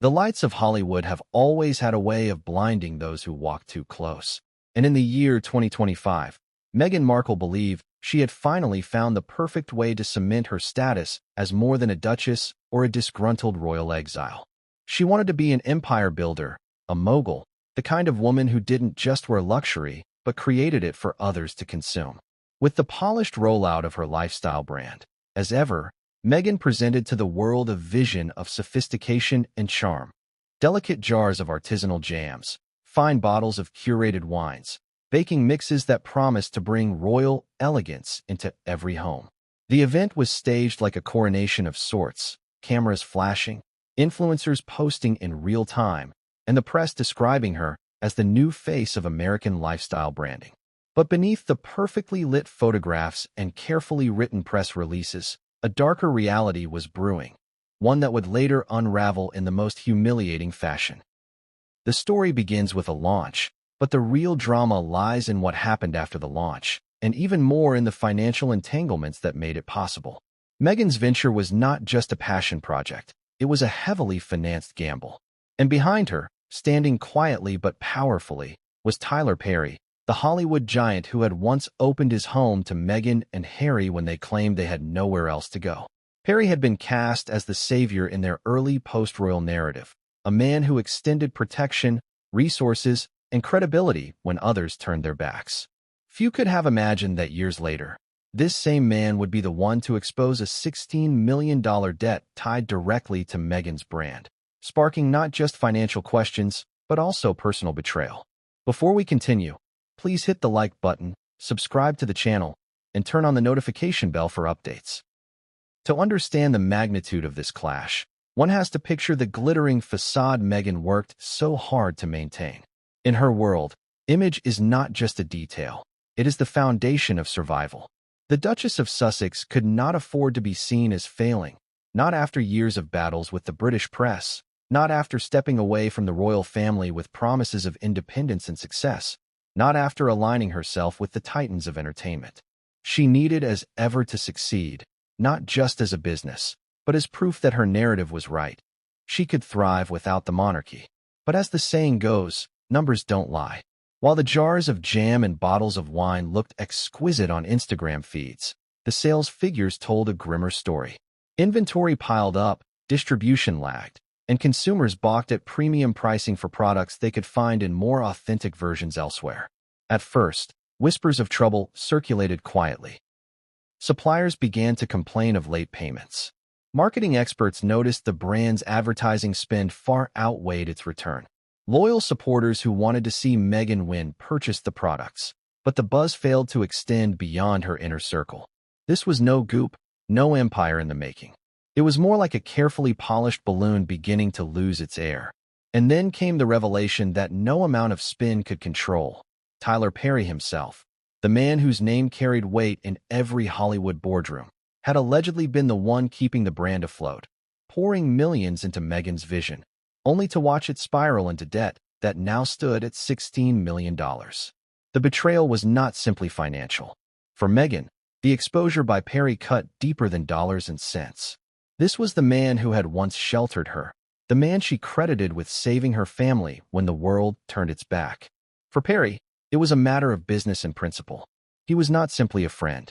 The lights of Hollywood have always had a way of blinding those who walk too close. And in the year 2025, Meghan Markle believed she had finally found the perfect way to cement her status as more than a duchess or a disgruntled royal exile. She wanted to be an empire builder, a mogul, the kind of woman who didn't just wear luxury, but created it for others to consume. With the polished rollout of her lifestyle brand, as ever, Meghan presented to the world a vision of sophistication and charm. Delicate jars of artisanal jams, fine bottles of curated wines, baking mixes that promised to bring royal elegance into every home. The event was staged like a coronation of sorts, cameras flashing, influencers posting in real time, and the press describing her as the new face of American lifestyle branding. But beneath the perfectly lit photographs and carefully written press releases, a darker reality was brewing, one that would later unravel in the most humiliating fashion. The story begins with a launch, but the real drama lies in what happened after the launch, and even more in the financial entanglements that made it possible. Meghan's venture was not just a passion project, it was a heavily financed gamble. And behind her, standing quietly but powerfully, was Tyler Perry, the Hollywood giant who had once opened his home to Meghan and Harry when they claimed they had nowhere else to go. Perry had been cast as the savior in their early post-royal narrative, a man who extended protection, resources, and credibility when others turned their backs. Few could have imagined that years later, this same man would be the one to expose a $16 million debt tied directly to Meghan's brand, sparking not just financial questions, but also personal betrayal. Before we continue, please hit the like button, subscribe to the channel, and turn on the notification bell for updates. To understand the magnitude of this clash, one has to picture the glittering facade Meghan worked so hard to maintain. In her world, image is not just a detail, it is the foundation of survival. The Duchess of Sussex could not afford to be seen as failing, not after years of battles with the British press, not after stepping away from the royal family with promises of independence and success, not after aligning herself with the titans of entertainment. She needed as ever to succeed, not just as a business, but as proof that her narrative was right. She could thrive without the monarchy. But as the saying goes, numbers don't lie. While the jars of jam and bottles of wine looked exquisite on Instagram feeds, the sales figures told a grimmer story. Inventory piled up, distribution lagged, and consumers balked at premium pricing for products they could find in more authentic versions elsewhere. At first, whispers of trouble circulated quietly. Suppliers began to complain of late payments. Marketing experts noticed the brand's advertising spend far outweighed its return. Loyal supporters who wanted to see Meghan win purchased the products, but the buzz failed to extend beyond her inner circle. This was no goop, no empire in the making. It was more like a carefully polished balloon beginning to lose its air. And then came the revelation that no amount of spin could control. Tyler Perry himself, the man whose name carried weight in every Hollywood boardroom, had allegedly been the one keeping the brand afloat, pouring millions into Meghan's vision, only to watch it spiral into debt that now stood at $16 million. The betrayal was not simply financial. For Meghan, the exposure by Perry cut deeper than dollars and cents. This was the man who had once sheltered her, the man she credited with saving her family when the world turned its back. For Perry, it was a matter of business and principle. He was not simply a friend.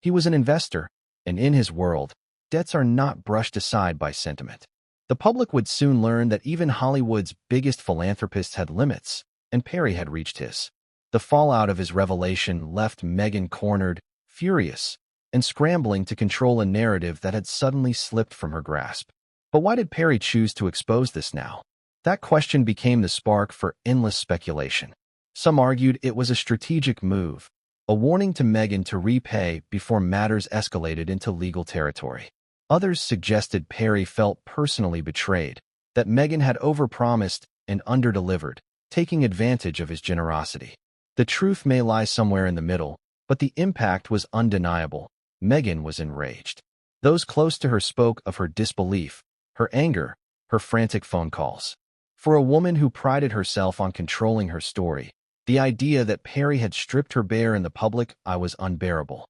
He was an investor, and in his world, debts are not brushed aside by sentiment. The public would soon learn that even Hollywood's biggest philanthropists had limits, and Perry had reached his. The fallout of his revelation left Meghan cornered, furious, and scrambling to control a narrative that had suddenly slipped from her grasp. But why did Perry choose to expose this now? That question became the spark for endless speculation. Some argued it was a strategic move, a warning to Meghan to repay before matters escalated into legal territory. Others suggested Perry felt personally betrayed, that Meghan had overpromised and underdelivered, taking advantage of his generosity. The truth may lie somewhere in the middle, but the impact was undeniable. Meghan was enraged. Those close to her spoke of her disbelief, her anger, her frantic phone calls. For a woman who prided herself on controlling her story, the idea that Perry had stripped her bare in the public eye was unbearable.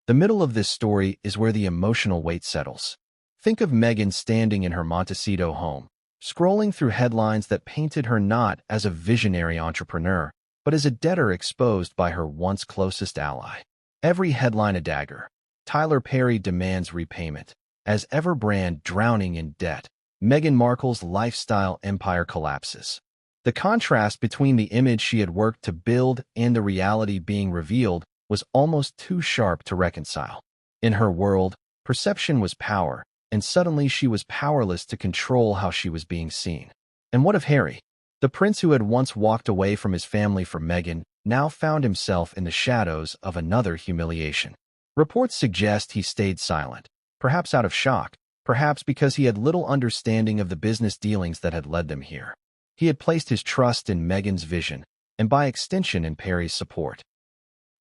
The middle of this story is where the emotional weight settles. Think of Meghan standing in her Montecito home, scrolling through headlines that painted her not as a visionary entrepreneur, but as a debtor exposed by her once closest ally. Every headline a dagger. Tyler Perry demands repayment. As Everbrand drowning in debt, Meghan Markle's lifestyle empire collapses. The contrast between the image she had worked to build and the reality being revealed was almost too sharp to reconcile. In her world, perception was power, and suddenly she was powerless to control how she was being seen. And what of Harry? The prince who had once walked away from his family for Meghan now found himself in the shadows of another humiliation. Reports suggest he stayed silent, perhaps out of shock, perhaps because he had little understanding of the business dealings that had led them here. He had placed his trust in Meghan's vision, and by extension in Perry's support.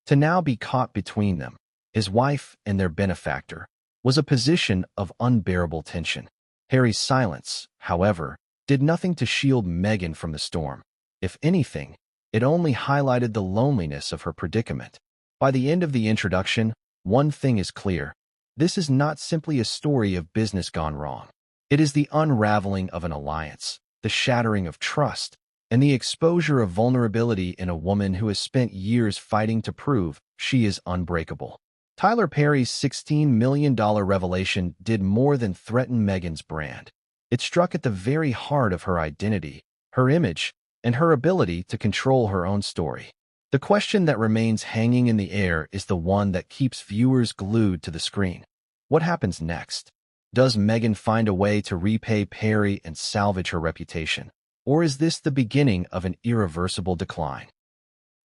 To now be caught between them, his wife and their benefactor, was a position of unbearable tension. Harry's silence, however, did nothing to shield Meghan from the storm. If anything, it only highlighted the loneliness of her predicament. By the end of the introduction, one thing is clear. This is not simply a story of business gone wrong. It is the unraveling of an alliance, the shattering of trust, and the exposure of vulnerability in a woman who has spent years fighting to prove she is unbreakable. Tyler Perry's $16 million revelation did more than threaten Meghan's brand. It struck at the very heart of her identity, her image, and her ability to control her own story. The question that remains hanging in the air is the one that keeps viewers glued to the screen. What happens next? Does Meghan find a way to repay Perry and salvage her reputation? Or is this the beginning of an irreversible decline?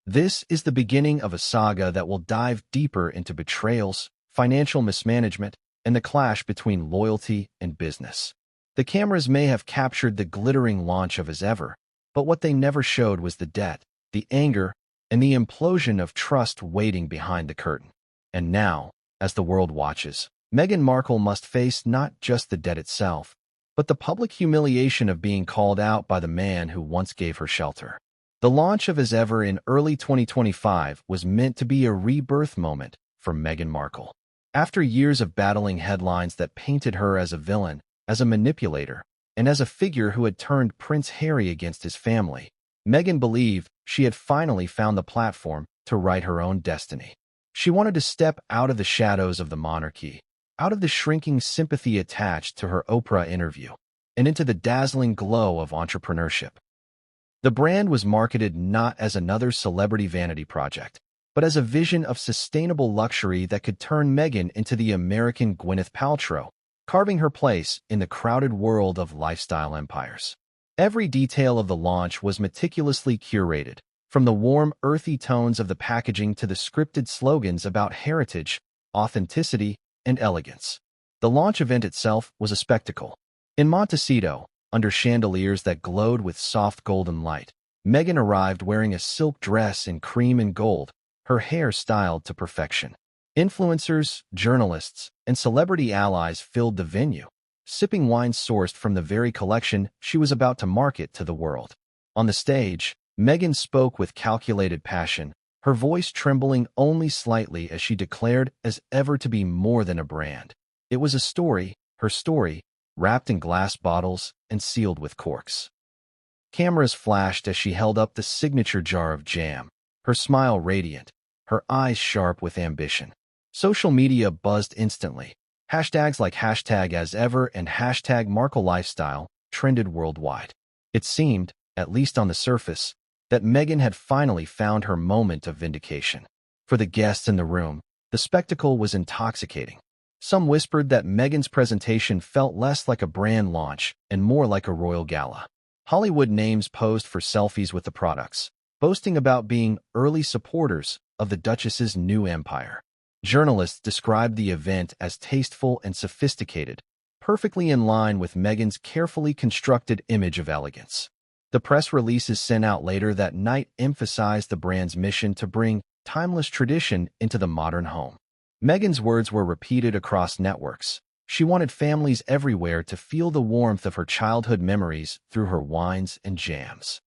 This is the beginning of a saga that will dive deeper into betrayals, financial mismanagement, and the clash between loyalty and business. The cameras may have captured the glittering launch of As Ever, but what they never showed was the debt, the anger, and the implosion of trust waiting behind the curtain. And now, as the world watches, Meghan Markle must face not just the debt itself, but the public humiliation of being called out by the man who once gave her shelter. The launch of As Ever in early 2025 was meant to be a rebirth moment for Meghan Markle. After years of battling headlines that painted her as a villain, as a manipulator, and as a figure who had turned Prince Harry against his family, Meghan believed she had finally found the platform to write her own destiny. She wanted to step out of the shadows of the monarchy, out of the shrinking sympathy attached to her Oprah interview, and into the dazzling glow of entrepreneurship. The brand was marketed not as another celebrity vanity project, but as a vision of sustainable luxury that could turn Meghan into the American Gwyneth Paltrow, carving her place in the crowded world of lifestyle empires. Every detail of the launch was meticulously curated, from the warm, earthy tones of the packaging to the scripted slogans about heritage, authenticity, and elegance. The launch event itself was a spectacle. In Montecito, under chandeliers that glowed with soft golden light, Meghan arrived wearing a silk dress in cream and gold, her hair styled to perfection. Influencers, journalists, and celebrity allies filled the venue, sipping wine sourced from the very collection she was about to market to the world. On the stage, Meghan spoke with calculated passion, her voice trembling only slightly as she declared As Ever to be more than a brand. It was a story, her story, wrapped in glass bottles and sealed with corks. Cameras flashed as she held up the signature jar of jam, her smile radiant, her eyes sharp with ambition. Social media buzzed instantly. Hashtags like #AsEver and #MarkleLifestyle trended worldwide. It seemed, at least on the surface, that Meghan had finally found her moment of vindication. For the guests in the room, the spectacle was intoxicating. Some whispered that Meghan's presentation felt less like a brand launch and more like a royal gala. Hollywood names posed for selfies with the products, boasting about being early supporters of the Duchess's new empire. Journalists described the event as tasteful and sophisticated, perfectly in line with Meghan's carefully constructed image of elegance. The press releases sent out later that night emphasized the brand's mission to bring timeless tradition into the modern home. Meghan's words were repeated across networks. She wanted families everywhere to feel the warmth of her childhood memories through her wines and jams.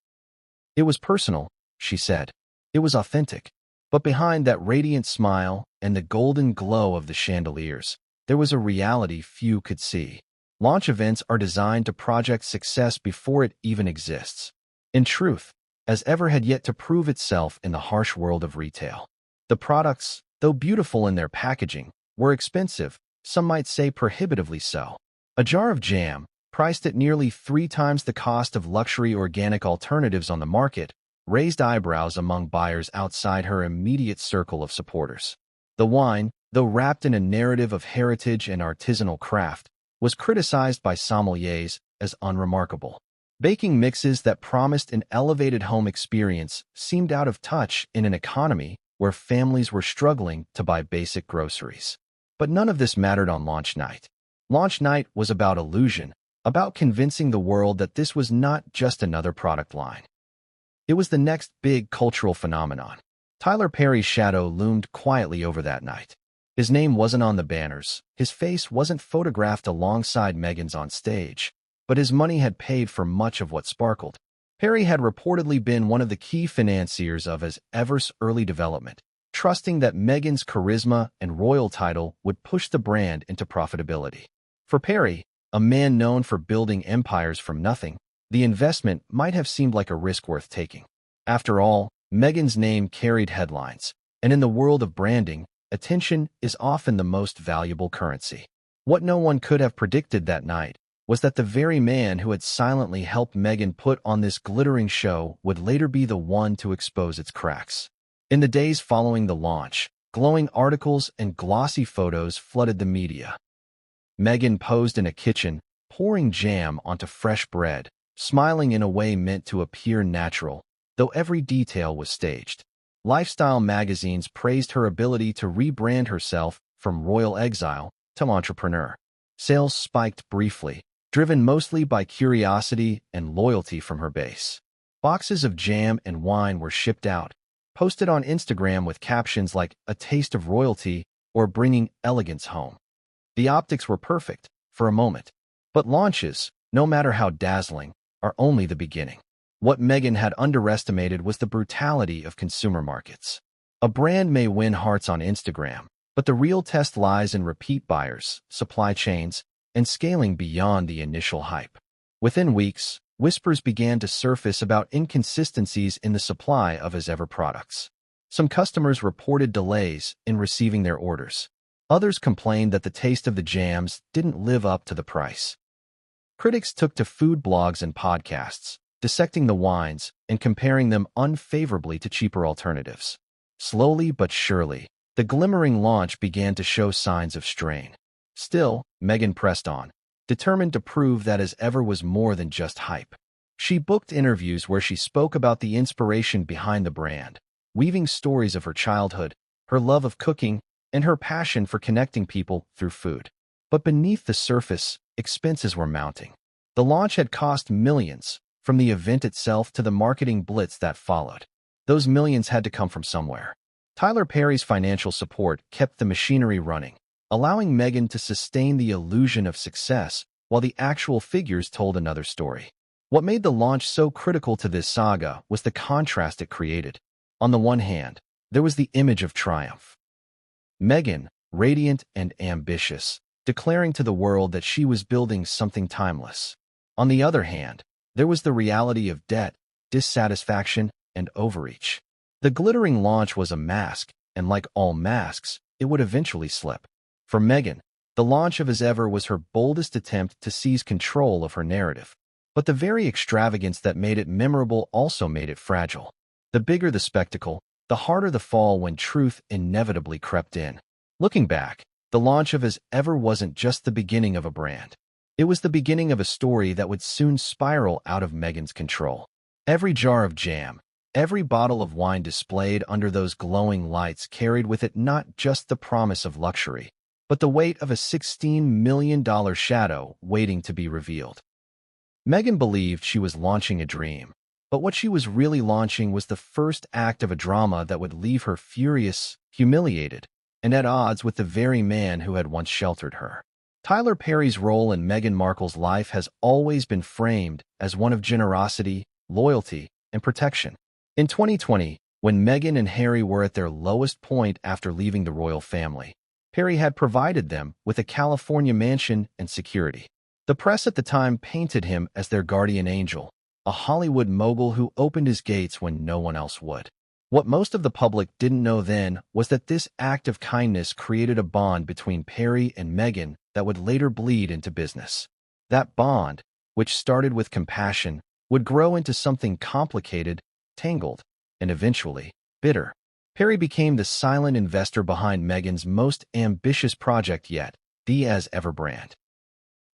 It was personal, she said. It was authentic. But behind that radiant smile and the golden glow of the chandeliers, there was a reality few could see. Launch events are designed to project success before it even exists. In truth, as ever had yet to prove itself in the harsh world of retail. The products, though beautiful in their packaging, were expensive, some might say prohibitively so. A jar of jam, priced at nearly 3 times the cost of luxury organic alternatives on the market, raised eyebrows among buyers outside her immediate circle of supporters. The wine, though wrapped in a narrative of heritage and artisanal craft, was criticized by sommeliers as unremarkable. Baking mixes that promised an elevated home experience seemed out of touch in an economy where families were struggling to buy basic groceries. But none of this mattered on launch night. Launch night was about illusion, about convincing the world that this was not just another product line. It was the next big cultural phenomenon. Tyler Perry's shadow loomed quietly over that night. His name wasn't on the banners, his face wasn't photographed alongside Meghans on stage, but his money had paid for much of what sparkled. Perry had reportedly been one of the key financiers of his Ever's early development, trusting that Meghans' charisma and royal title would push the brand into profitability. For Perry, a man known for building empires from nothing, the investment might have seemed like a risk worth taking. After all, Meghans' name carried headlines, and in the world of branding, attention is often the most valuable currency. What no one could have predicted that night was that the very man who had silently helped Meghan put on this glittering show would later be the one to expose its cracks. In the days following the launch, glowing articles and glossy photos flooded the media. Meghan posed in a kitchen, pouring jam onto fresh bread, smiling in a way meant to appear natural, though every detail was staged. Lifestyle magazines praised her ability to rebrand herself from royal exile to entrepreneur. Sales spiked briefly, driven mostly by curiosity and loyalty from her base. Boxes of jam and wine were shipped out, posted on Instagram with captions like "A taste of royalty" or "Bringing elegance home." The optics were perfect, for a moment. But launches, no matter how dazzling, are only the beginning. What Meghan had underestimated was the brutality of consumer markets. A brand may win hearts on Instagram, but the real test lies in repeat buyers, supply chains, and scaling beyond the initial hype. Within weeks, whispers began to surface about inconsistencies in the supply of his Ever products. Some customers reported delays in receiving their orders. Others complained that the taste of the jams didn't live up to the price. Critics took to food blogs and podcasts, dissecting the wines and comparing them unfavorably to cheaper alternatives. Slowly but surely, the glimmering launch began to show signs of strain. Still, Meghan pressed on, determined to prove that As Ever was more than just hype. She booked interviews where she spoke about the inspiration behind the brand, weaving stories of her childhood, her love of cooking, and her passion for connecting people through food. But beneath the surface, expenses were mounting. The launch had cost millions, from the event itself to the marketing blitz that followed. Those millions had to come from somewhere. Tyler Perry's financial support kept the machinery running, allowing Meghan to sustain the illusion of success while the actual figures told another story. What made the launch so critical to this saga was the contrast it created. On the one hand, there was the image of triumph. Meghan, radiant and ambitious, declaring to the world that she was building something timeless. On the other hand, there was the reality of debt, dissatisfaction, and overreach. The glittering launch was a mask, and like all masks, it would eventually slip. For Meghan, the launch of As Ever was her boldest attempt to seize control of her narrative. But the very extravagance that made it memorable also made it fragile. The bigger the spectacle, the harder the fall when truth inevitably crept in. Looking back, the launch of As Ever wasn't just the beginning of a brand. It was the beginning of a story that would soon spiral out of Meghan's control. Every jar of jam, every bottle of wine displayed under those glowing lights carried with it not just the promise of luxury, but the weight of a $16 million shadow waiting to be revealed. Meghan believed she was launching a dream, but what she was really launching was the first act of a drama that would leave her furious, humiliated, and at odds with the very man who had once sheltered her. Tyler Perry's role in Meghan Markle's life has always been framed as one of generosity, loyalty, and protection. In 2020, when Meghan and Harry were at their lowest point after leaving the royal family, Perry had provided them with a California mansion and security. The press at the time painted him as their guardian angel, a Hollywood mogul who opened his gates when no one else would. What most of the public didn't know then was that this act of kindness created a bond between Perry and Meghan that would later bleed into business. That bond, which started with compassion, would grow into something complicated, tangled, and eventually bitter. Perry became the silent investor behind Meghan's most ambitious project yet, the As Ever brand.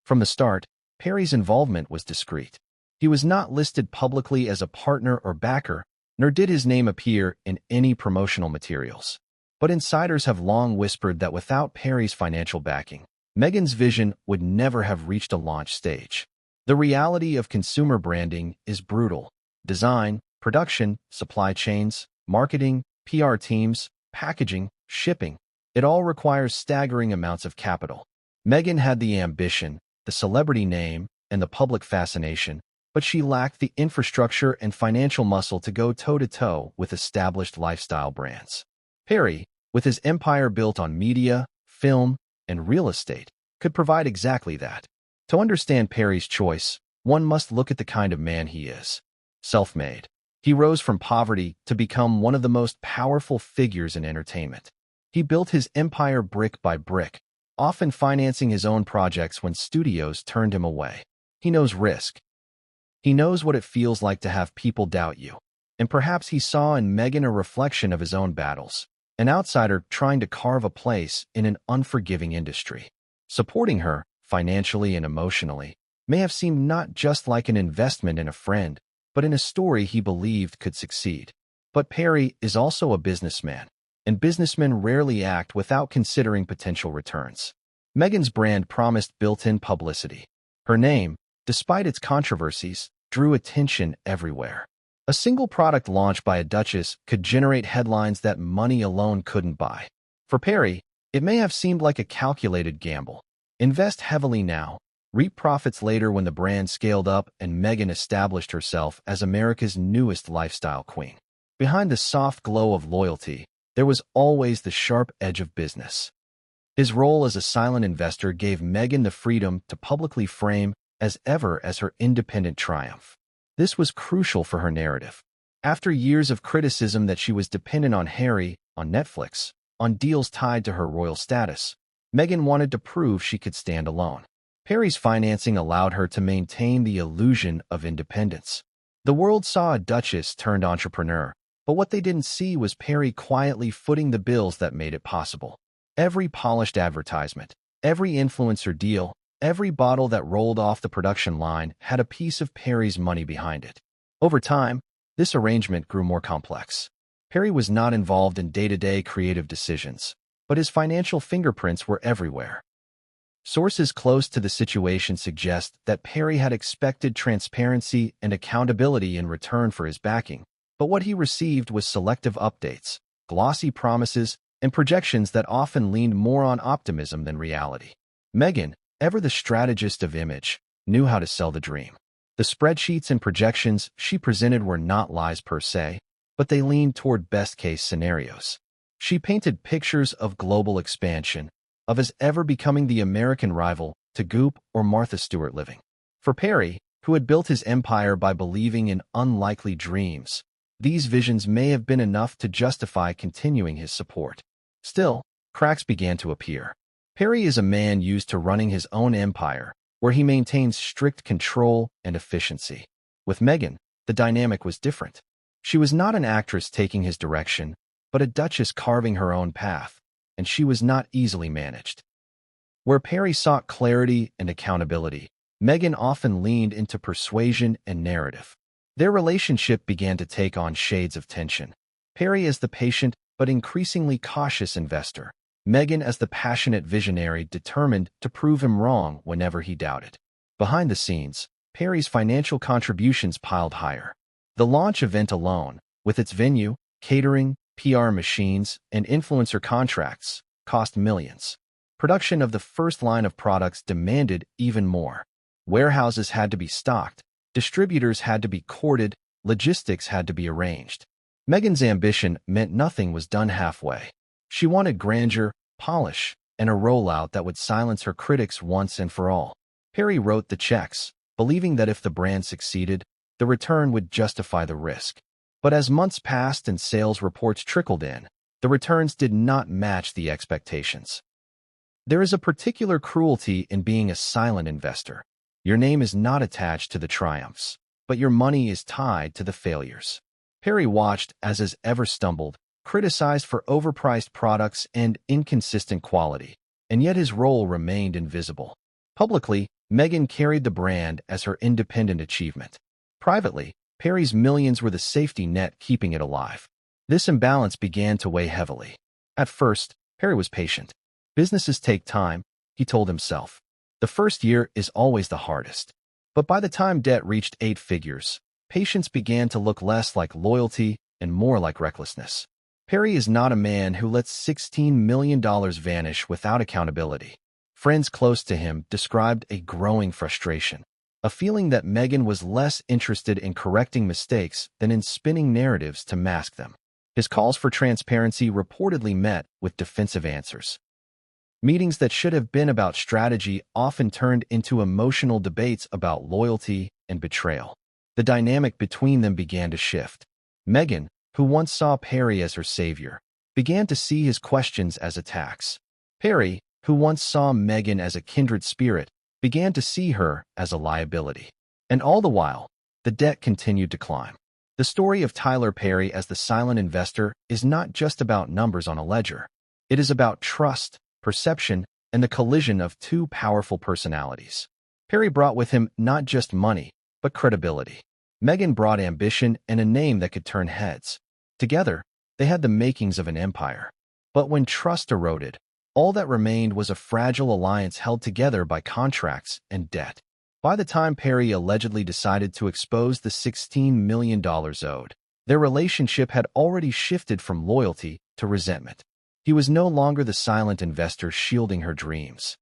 From the start, Perry's involvement was discreet. He was not listed publicly as a partner or backer, nor did his name appear in any promotional materials. But insiders have long whispered that without Perry's financial backing, Meghan's vision would never have reached a launch stage. The reality of consumer branding is brutal. Design, production, supply chains, marketing, PR teams, packaging, shipping. It all requires staggering amounts of capital. Meghan had the ambition, the celebrity name, and the public fascination, but she lacked the infrastructure and financial muscle to go toe-to-toe with established lifestyle brands. Perry, with his empire built on media, film, and real estate, could provide exactly that. To understand Perry's choice, one must look at the kind of man he is. Self-made. He rose from poverty to become one of the most powerful figures in entertainment. He built his empire brick by brick, often financing his own projects when studios turned him away. He knows risk. He knows what it feels like to have people doubt you. And perhaps he saw in Meghan a reflection of his own battles, an outsider trying to carve a place in an unforgiving industry. Supporting her, financially and emotionally, may have seemed not just like an investment in a friend, but in a story he believed could succeed. But Perry is also a businessman, and businessmen rarely act without considering potential returns. Meghan's brand promised built-in publicity. Her name, despite its controversies, drew attention everywhere. A single product launched by a duchess could generate headlines that money alone couldn't buy. For Perry, it may have seemed like a calculated gamble. Invest heavily now, reap profits later when the brand scaled up and Meghan established herself as America's newest lifestyle queen. Behind the soft glow of loyalty, there was always the sharp edge of business. His role as a silent investor gave Meghan the freedom to publicly frame As Ever as her independent triumph. This was crucial for her narrative. After years of criticism that she was dependent on Harry, on Netflix, on deals tied to her royal status, Meghan wanted to prove she could stand alone. Perry's financing allowed her to maintain the illusion of independence. The world saw a duchess turned entrepreneur, but what they didn't see was Perry quietly footing the bills that made it possible. Every polished advertisement, every influencer deal, every bottle that rolled off the production line had a piece of Perry's money behind it. Over time, this arrangement grew more complex. Perry was not involved in day-to-day creative decisions, but his financial fingerprints were everywhere. Sources close to the situation suggest that Perry had expected transparency and accountability in return for his backing, but what he received was selective updates, glossy promises, and projections that often leaned more on optimism than reality. Meghan, ever the strategist of image, knew how to sell the dream. The spreadsheets and projections she presented were not lies per se, but they leaned toward best-case scenarios. She painted pictures of global expansion, of As Ever becoming the American rival to Goop or Martha Stewart living. For Perry, who had built his empire by believing in unlikely dreams, these visions may have been enough to justify continuing his support. Still, cracks began to appear. Perry is a man used to running his own empire, where he maintains strict control and efficiency. With Meghan, the dynamic was different. She was not an actress taking his direction, but a duchess carving her own path, and she was not easily managed. Where Perry sought clarity and accountability, Meghan often leaned into persuasion and narrative. Their relationship began to take on shades of tension. Perry as the patient but increasingly cautious investor, Meghan as the passionate visionary determined to prove him wrong whenever he doubted. Behind the scenes, Perry's financial contributions piled higher. The launch event alone, with its venue, catering, PR machines, and influencer contracts, cost millions. Production of the first line of products demanded even more. Warehouses had to be stocked, distributors had to be courted, logistics had to be arranged. Meghan's ambition meant nothing was done halfway. She wanted grandeur, polish, and a rollout that would silence her critics once and for all. Perry wrote the checks, believing that if the brand succeeded, the return would justify the risk. But as months passed and sales reports trickled in, the returns did not match the expectations. There is a particular cruelty in being a silent investor. Your name is not attached to the triumphs, but your money is tied to the failures. Perry watched as his ever stumbled, criticized for overpriced products and inconsistent quality, and yet his role remained invisible. Publicly, Meghan carried the brand as her independent achievement. Privately, Perry's millions were the safety net keeping it alive. This imbalance began to weigh heavily. At first, Perry was patient. Businesses take time, he told himself. The first year is always the hardest. But by the time debt reached 8 figures, patience began to look less like loyalty and more like recklessness. Perry is not a man who lets $16 million vanish without accountability. Friends close to him described a growing frustration, a feeling that Meghan was less interested in correcting mistakes than in spinning narratives to mask them. His calls for transparency reportedly met with defensive answers. Meetings that should have been about strategy often turned into emotional debates about loyalty and betrayal. The dynamic between them began to shift. Meghan, who once saw Perry as her savior, began to see his questions as attacks. Perry, who once saw Meghan as a kindred spirit, began to see her as a liability. And all the while, the debt continued to climb. The story of Tyler Perry as the silent investor is not just about numbers on a ledger. It is about trust, perception, and the collision of two powerful personalities. Perry brought with him not just money, but credibility. Meghan brought ambition and a name that could turn heads. Together, they had the makings of an empire. But when trust eroded, all that remained was a fragile alliance held together by contracts and debt. By the time Perry allegedly decided to expose the $16 million owed, their relationship had already shifted from loyalty to resentment. He was no longer the silent investor shielding her dreams.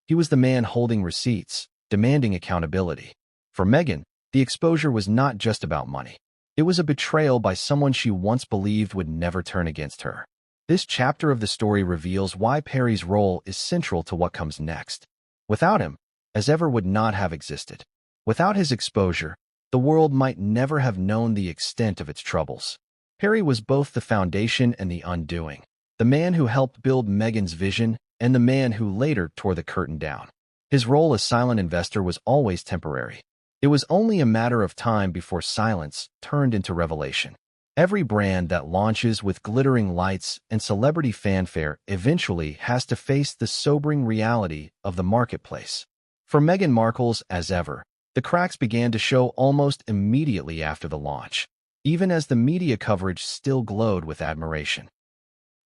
He was the man holding receipts, demanding accountability. For Meghan, the exposure was not just about money. It was a betrayal by someone she once believed would never turn against her. This chapter of the story reveals why Perry's role is central to what comes next. Without him, as ever would not have existed. Without his exposure, the world might never have known the extent of its troubles. Perry was both the foundation and the undoing. The man who helped build Meghan's vision and the man who later tore the curtain down. His role as silent investor was always temporary. It was only a matter of time before silence turned into revelation. Every brand that launches with glittering lights and celebrity fanfare eventually has to face the sobering reality of the marketplace. For Meghan Markle's, as ever, the cracks began to show almost immediately after the launch, even as the media coverage still glowed with admiration.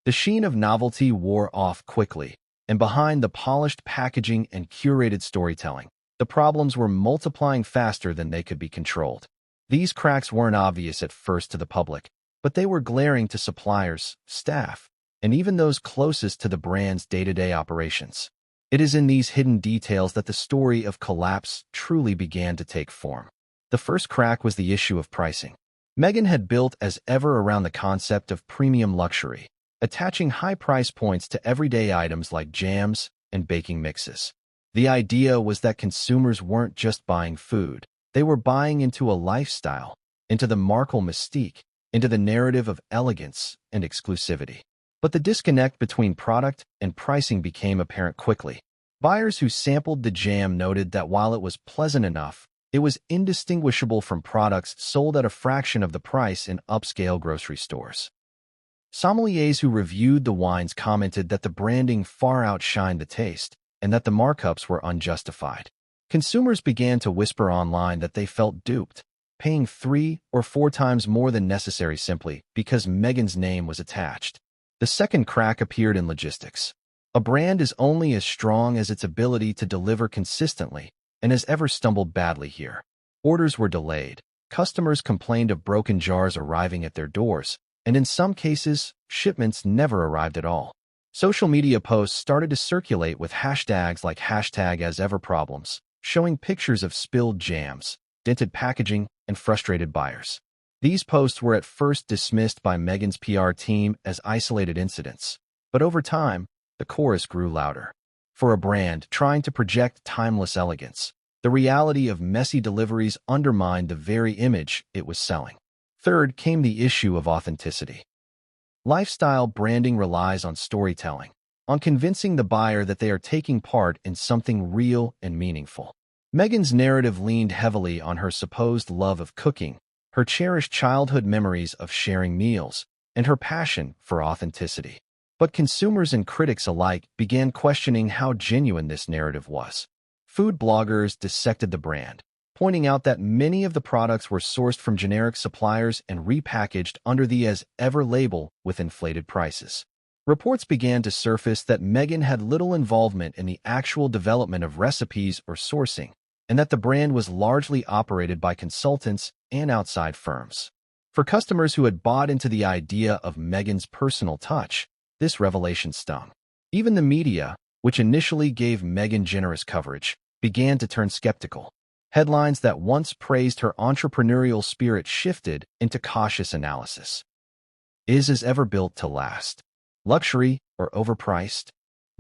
The sheen of novelty wore off quickly, and behind the polished packaging and curated storytelling, the problems were multiplying faster than they could be controlled. These cracks weren't obvious at first to the public, but they were glaring to suppliers, staff, and even those closest to the brand's day-to-day operations. It is in these hidden details that the story of collapse truly began to take form. The first crack was the issue of pricing. Meghan had built as ever around the concept of premium luxury, attaching high price points to everyday items like jams and baking mixes. The idea was that consumers weren't just buying food, they were buying into a lifestyle, into the Markle mystique, into the narrative of elegance and exclusivity. But the disconnect between product and pricing became apparent quickly. Buyers who sampled the jam noted that while it was pleasant enough, it was indistinguishable from products sold at a fraction of the price in upscale grocery stores. Sommeliers who reviewed the wines commented that the branding far outshined the taste, and that the markups were unjustified. Consumers began to whisper online that they felt duped, paying 3 or 4 times more than necessary simply because Meghan's name was attached. The second crack appeared in logistics. A brand is only as strong as its ability to deliver consistently, and has ever stumbled badly here. Orders were delayed, customers complained of broken jars arriving at their doors, and in some cases, shipments never arrived at all. Social media posts started to circulate with hashtags like #AsEverProblems, showing pictures of spilled jams, dented packaging, and frustrated buyers. These posts were at first dismissed by Meghan's PR team as isolated incidents, but over time, the chorus grew louder. For a brand trying to project timeless elegance, the reality of messy deliveries undermined the very image it was selling. Third came the issue of authenticity. Lifestyle branding relies on storytelling, on convincing the buyer that they are taking part in something real and meaningful. Meghan's narrative leaned heavily on her supposed love of cooking, her cherished childhood memories of sharing meals, and her passion for authenticity. But consumers and critics alike began questioning how genuine this narrative was. Food bloggers dissected the brand, pointing out that many of the products were sourced from generic suppliers and repackaged under the as ever label with inflated prices. Reports began to surface that Meghan had little involvement in the actual development of recipes or sourcing, and that the brand was largely operated by consultants and outside firms. For customers who had bought into the idea of Meghan's personal touch, this revelation stung. Even the media, which initially gave Meghan generous coverage, began to turn skeptical. Headlines that once praised her entrepreneurial spirit shifted into cautious analysis. Is as ever built to last? Luxury or overpriced?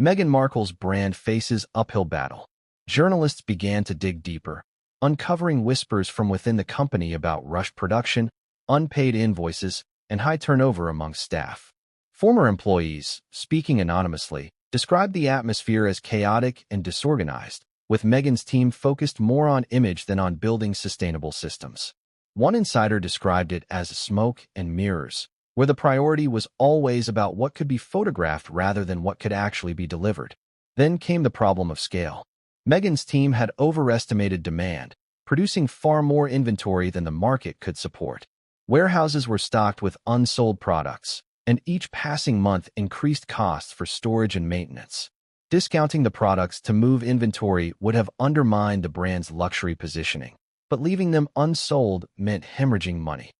Meghan Markle's brand faces uphill battle. Journalists began to dig deeper, uncovering whispers from within the company about rushed production, unpaid invoices, and high turnover among staff. Former employees, speaking anonymously, described the atmosphere as chaotic and disorganized, with Meghan's team focused more on image than on building sustainable systems. One insider described it as smoke and mirrors, where the priority was always about what could be photographed rather than what could actually be delivered. Then came the problem of scale. Meghan's team had overestimated demand, producing far more inventory than the market could support. Warehouses were stocked with unsold products, and each passing month increased costs for storage and maintenance. Discounting the products to move inventory would have undermined the brand's luxury positioning, but leaving them unsold meant hemorrhaging money.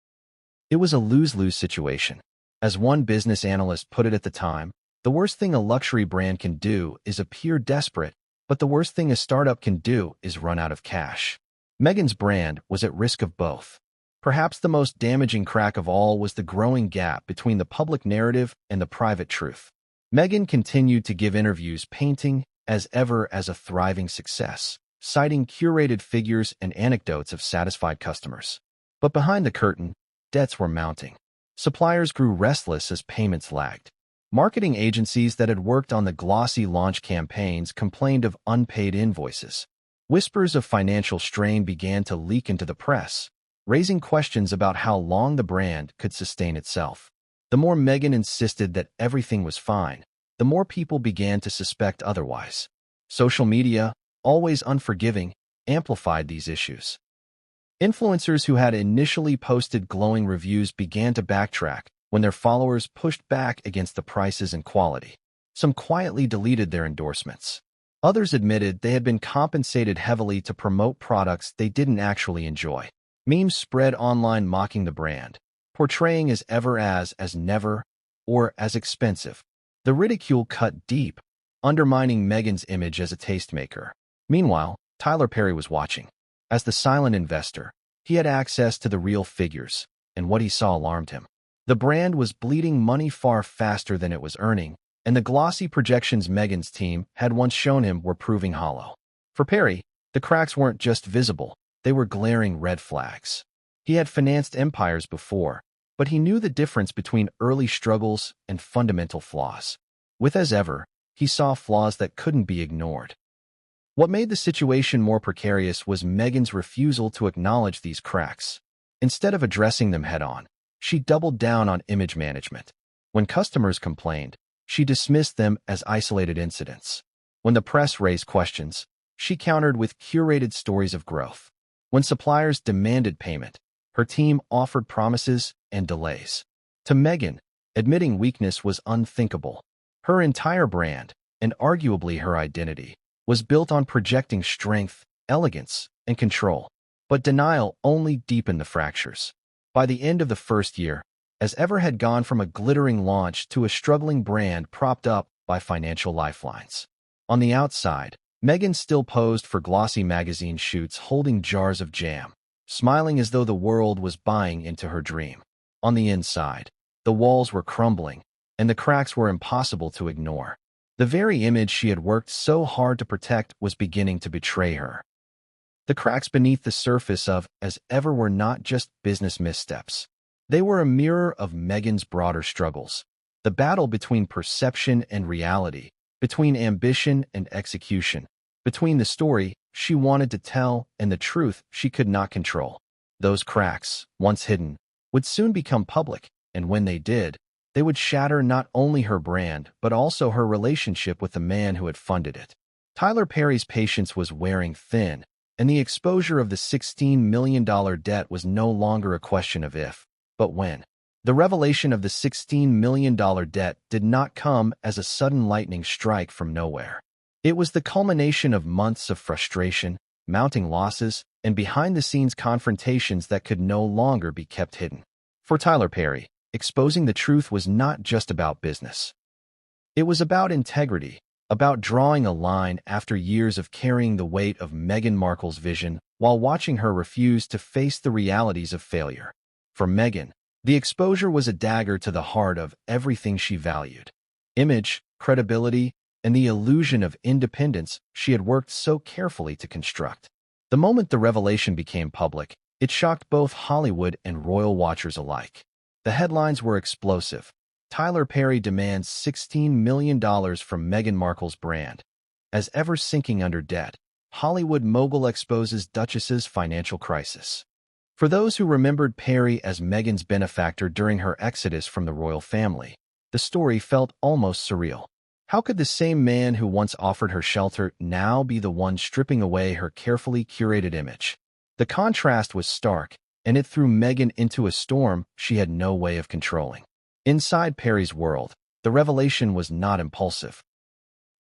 It was a lose-lose situation. As one business analyst put it at the time, the worst thing a luxury brand can do is appear desperate, but the worst thing a startup can do is run out of cash. Meghan's brand was at risk of both. Perhaps the most damaging crack of all was the growing gap between the public narrative and the private truth. Meghan continued to give interviews painting, as ever, as a thriving success, citing curated figures and anecdotes of satisfied customers. But behind the curtain, debts were mounting. Suppliers grew restless as payments lagged. Marketing agencies that had worked on the glossy launch campaigns complained of unpaid invoices. Whispers of financial strain began to leak into the press, raising questions about how long the brand could sustain itself. The more Meghan insisted that everything was fine, the more people began to suspect otherwise. Social media, always unforgiving, amplified these issues. Influencers who had initially posted glowing reviews began to backtrack when their followers pushed back against the prices and quality. Some quietly deleted their endorsements. Others admitted they had been compensated heavily to promote products they didn't actually enjoy. Memes spread online mocking the brand, portraying as ever as never, or as expensive. The ridicule cut deep, undermining Meghan's image as a tastemaker. Meanwhile, Tyler Perry was watching. As the silent investor, he had access to the real figures, and what he saw alarmed him. The brand was bleeding money far faster than it was earning, and the glossy projections Meghan's team had once shown him were proving hollow. For Perry, the cracks weren't just visible, they were glaring red flags. He had financed empires before, but he knew the difference between early struggles and fundamental flaws. With as ever, he saw flaws that couldn't be ignored. What made the situation more precarious was Meghan's refusal to acknowledge these cracks. Instead of addressing them head-on, she doubled down on image management. When customers complained, she dismissed them as isolated incidents. When the press raised questions, she countered with curated stories of growth. When suppliers demanded payment, her team offered promises and delays. To Meghan, admitting weakness was unthinkable. Her entire brand, and arguably her identity, was built on projecting strength, elegance, and control. But denial only deepened the fractures. By the end of the first year, As Ever had gone from a glittering launch to a struggling brand propped up by financial lifelines. On the outside, Meghan still posed for glossy magazine shoots holding jars of jam, smiling as though the world was buying into her dream. On the inside, the walls were crumbling, and the cracks were impossible to ignore. The very image she had worked so hard to protect was beginning to betray her. The cracks beneath the surface of as ever were not just business missteps. They were a mirror of Meghan's broader struggles. The battle between perception and reality, between ambition and execution, between the story she wanted to tell and the truth she could not control. Those cracks, once hidden, would soon become public, and when they did, they would shatter not only her brand but also her relationship with the man who had funded it. Tyler Perry's patience was wearing thin, and the exposure of the $16 million debt was no longer a question of if, but when. The revelation of the $16 million debt did not come as a sudden lightning strike from nowhere. It was the culmination of months of frustration, mounting losses, and behind-the-scenes confrontations that could no longer be kept hidden. For Tyler Perry, exposing the truth was not just about business. It was about integrity, about drawing a line after years of carrying the weight of Meghan Markle's vision while watching her refuse to face the realities of failure. For Meghan, the exposure was a dagger to the heart of everything she valued: image, credibility, and the illusion of independence she had worked so carefully to construct. The moment the revelation became public, it shocked both Hollywood and royal watchers alike. The headlines were explosive. Tyler Perry demands $16 million from Meghan Markle's brand. As ever sinking under debt, Hollywood mogul exposes Duchess's financial crisis. For those who remembered Perry as Meghan's benefactor during her exodus from the royal family, the story felt almost surreal. How could the same man who once offered her shelter now be the one stripping away her carefully curated image? The contrast was stark, and it threw Meghan into a storm she had no way of controlling. Inside Perry's world, the revelation was not impulsive.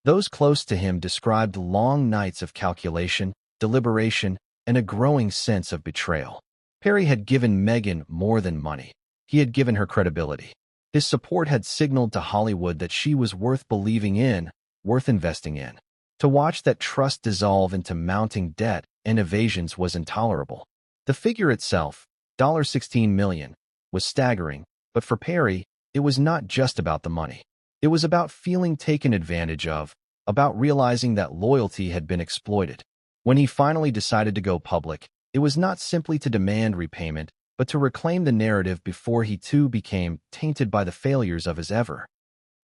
Those close to him described long nights of calculation, deliberation, and a growing sense of betrayal. Perry had given Meghan more than money. He had given her credibility. His support had signaled to Hollywood that she was worth believing in, worth investing in. To watch that trust dissolve into mounting debt and evasions was intolerable. The figure itself, $16 million, was staggering, but for Perry, it was not just about the money. It was about feeling taken advantage of, about realizing that loyalty had been exploited. When he finally decided to go public, it was not simply to demand repayment, but to reclaim the narrative before he too became tainted by the failures of his ever.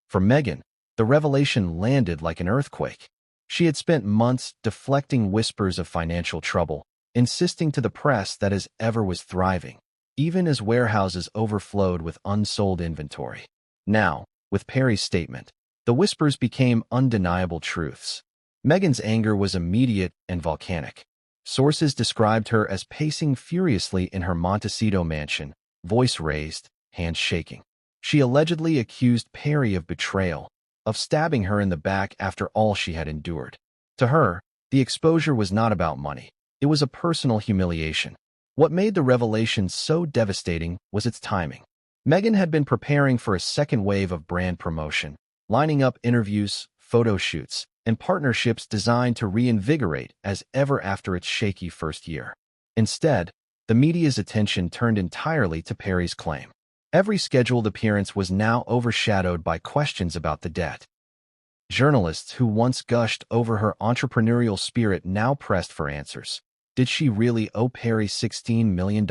For Meghan, the revelation landed like an earthquake. She had spent months deflecting whispers of financial trouble, insisting to the press that as ever was thriving, even as warehouses overflowed with unsold inventory. Now, with Perry's statement, the whispers became undeniable truths. Meghan's anger was immediate and volcanic. Sources described her as pacing furiously in her Montecito mansion, voice raised, hands shaking. She allegedly accused Perry of betrayal, of stabbing her in the back after all she had endured. To her, the exposure was not about money. It was a personal humiliation. What made the revelation so devastating was its timing. Meghan had been preparing for a second wave of brand promotion, lining up interviews, photo shoots, and partnerships designed to reinvigorate as ever after its shaky first year. Instead, the media's attention turned entirely to Perry's claim. Every scheduled appearance was now overshadowed by questions about the debt. Journalists who once gushed over her entrepreneurial spirit now pressed for answers. Did she really owe Perry $16 million?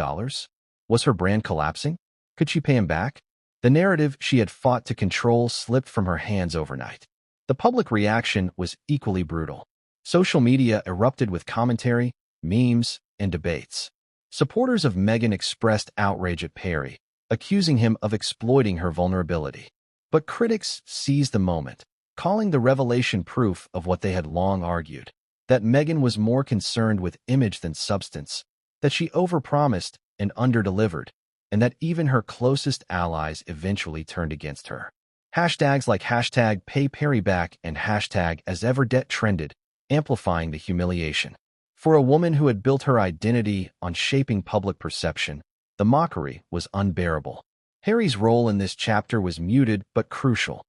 Was her brand collapsing? Could she pay him back? The narrative she had fought to control slipped from her hands overnight. The public reaction was equally brutal. Social media erupted with commentary, memes, and debates. Supporters of Meghan expressed outrage at Perry, accusing him of exploiting her vulnerability. But critics seized the moment, calling the revelation proof of what they had long argued, that Meghan was more concerned with image than substance, that she overpromised and underdelivered, and that even her closest allies eventually turned against her. Hashtags like #PayPerryBack and #AsEverDebt trended, amplifying the humiliation. For a woman who had built her identity on shaping public perception, the mockery was unbearable. Harry's role in this chapter was muted but crucial.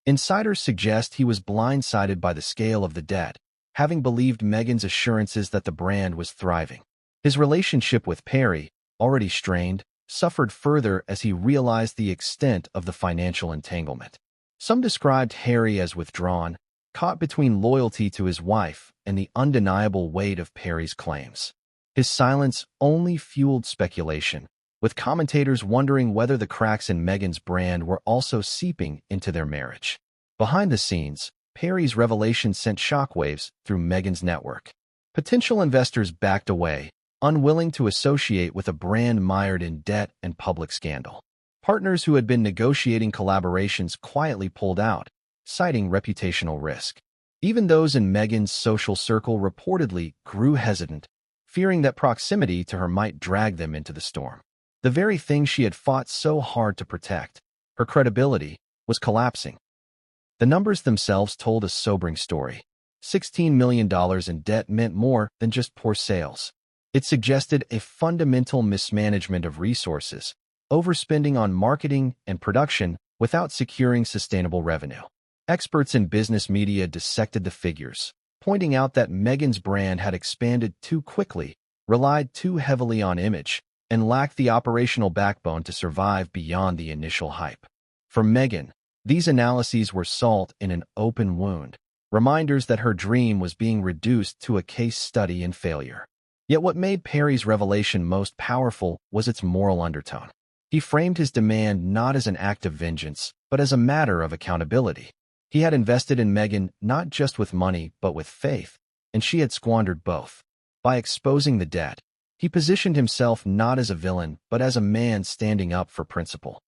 Insiders suggest he was blindsided by the scale of the debt, having believed Meghan's assurances that the brand was thriving. His relationship with Perry, already strained, suffered further as he realized the extent of the financial entanglement. Some described Harry as withdrawn, caught between loyalty to his wife and the undeniable weight of Perry's claims. His silence only fueled speculation, with commentators wondering whether the cracks in Meghan's brand were also seeping into their marriage. Behind the scenes, Perry's revelation sent shockwaves through Meghan's network. Potential investors backed away, unwilling to associate with a brand mired in debt and public scandal. Partners who had been negotiating collaborations quietly pulled out, citing reputational risk. Even those in Meghan's social circle reportedly grew hesitant, fearing that proximity to her might drag them into the storm. The very thing she had fought so hard to protect, her credibility, was collapsing. The numbers themselves told a sobering story. $16 million in debt meant more than just poor sales. It suggested a fundamental mismanagement of resources, overspending on marketing and production without securing sustainable revenue. Experts in business media dissected the figures, pointing out that Meghan's brand had expanded too quickly, relied too heavily on image, and lacked the operational backbone to survive beyond the initial hype. For Meghan, these analyses were salt in an open wound, reminders that her dream was being reduced to a case study in failure. Yet what made Perry's revelation most powerful was its moral undertone. He framed his demand not as an act of vengeance, but as a matter of accountability. He had invested in Meghan not just with money, but with faith, and she had squandered both. By exposing the debt, he positioned himself not as a villain, but as a man standing up for principle.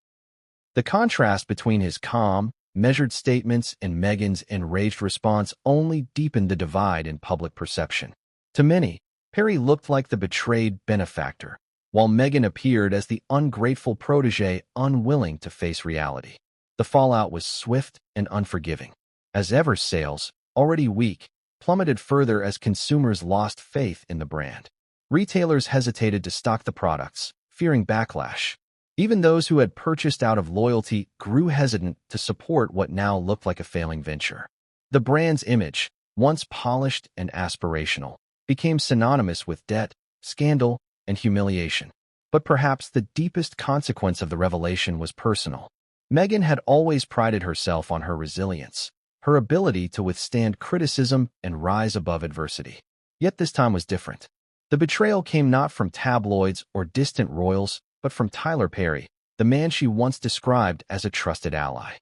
The contrast between his calm, measured statements and Meghan's enraged response only deepened the divide in public perception. To many, Perry looked like the betrayed benefactor, while Meghan appeared as the ungrateful protégé unwilling to face reality. The fallout was swift and unforgiving. As ever, sales, already weak, plummeted further as consumers lost faith in the brand. Retailers hesitated to stock the products, fearing backlash. Even those who had purchased out of loyalty grew hesitant to support what now looked like a failing venture. The brand's image, once polished and aspirational, became synonymous with debt, scandal, and humiliation. But perhaps the deepest consequence of the revelation was personal. Meghan had always prided herself on her resilience, her ability to withstand criticism and rise above adversity. Yet this time was different. The betrayal came not from tabloids or distant royals, but from Tyler Perry, the man she once described as a trusted ally.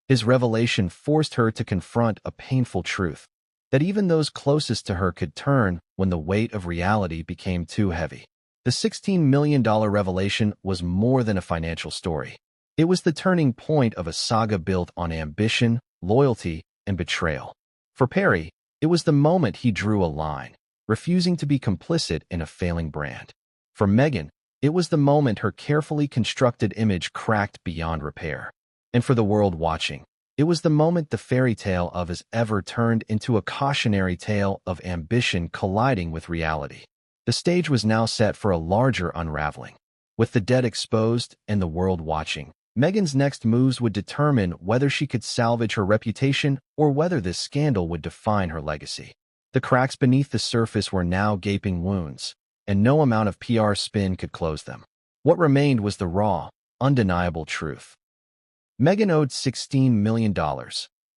His revelation forced her to confront a painful truth, that even those closest to her could turn when the weight of reality became too heavy. The $16 million revelation was more than a financial story. It was the turning point of a saga built on ambition, loyalty, and betrayal. For Perry, it was the moment he drew a line, refusing to be complicit in a failing brand. For Meghan, it was the moment her carefully constructed image cracked beyond repair. And for the world watching, it was the moment the fairy tale of as ever turned into a cautionary tale of ambition colliding with reality. The stage was now set for a larger unraveling. With the debt exposed and the world watching, Meghan's next moves would determine whether she could salvage her reputation or whether this scandal would define her legacy. The cracks beneath the surface were now gaping wounds, and no amount of PR spin could close them. What remained was the raw, undeniable truth. Meghan owed $16 million,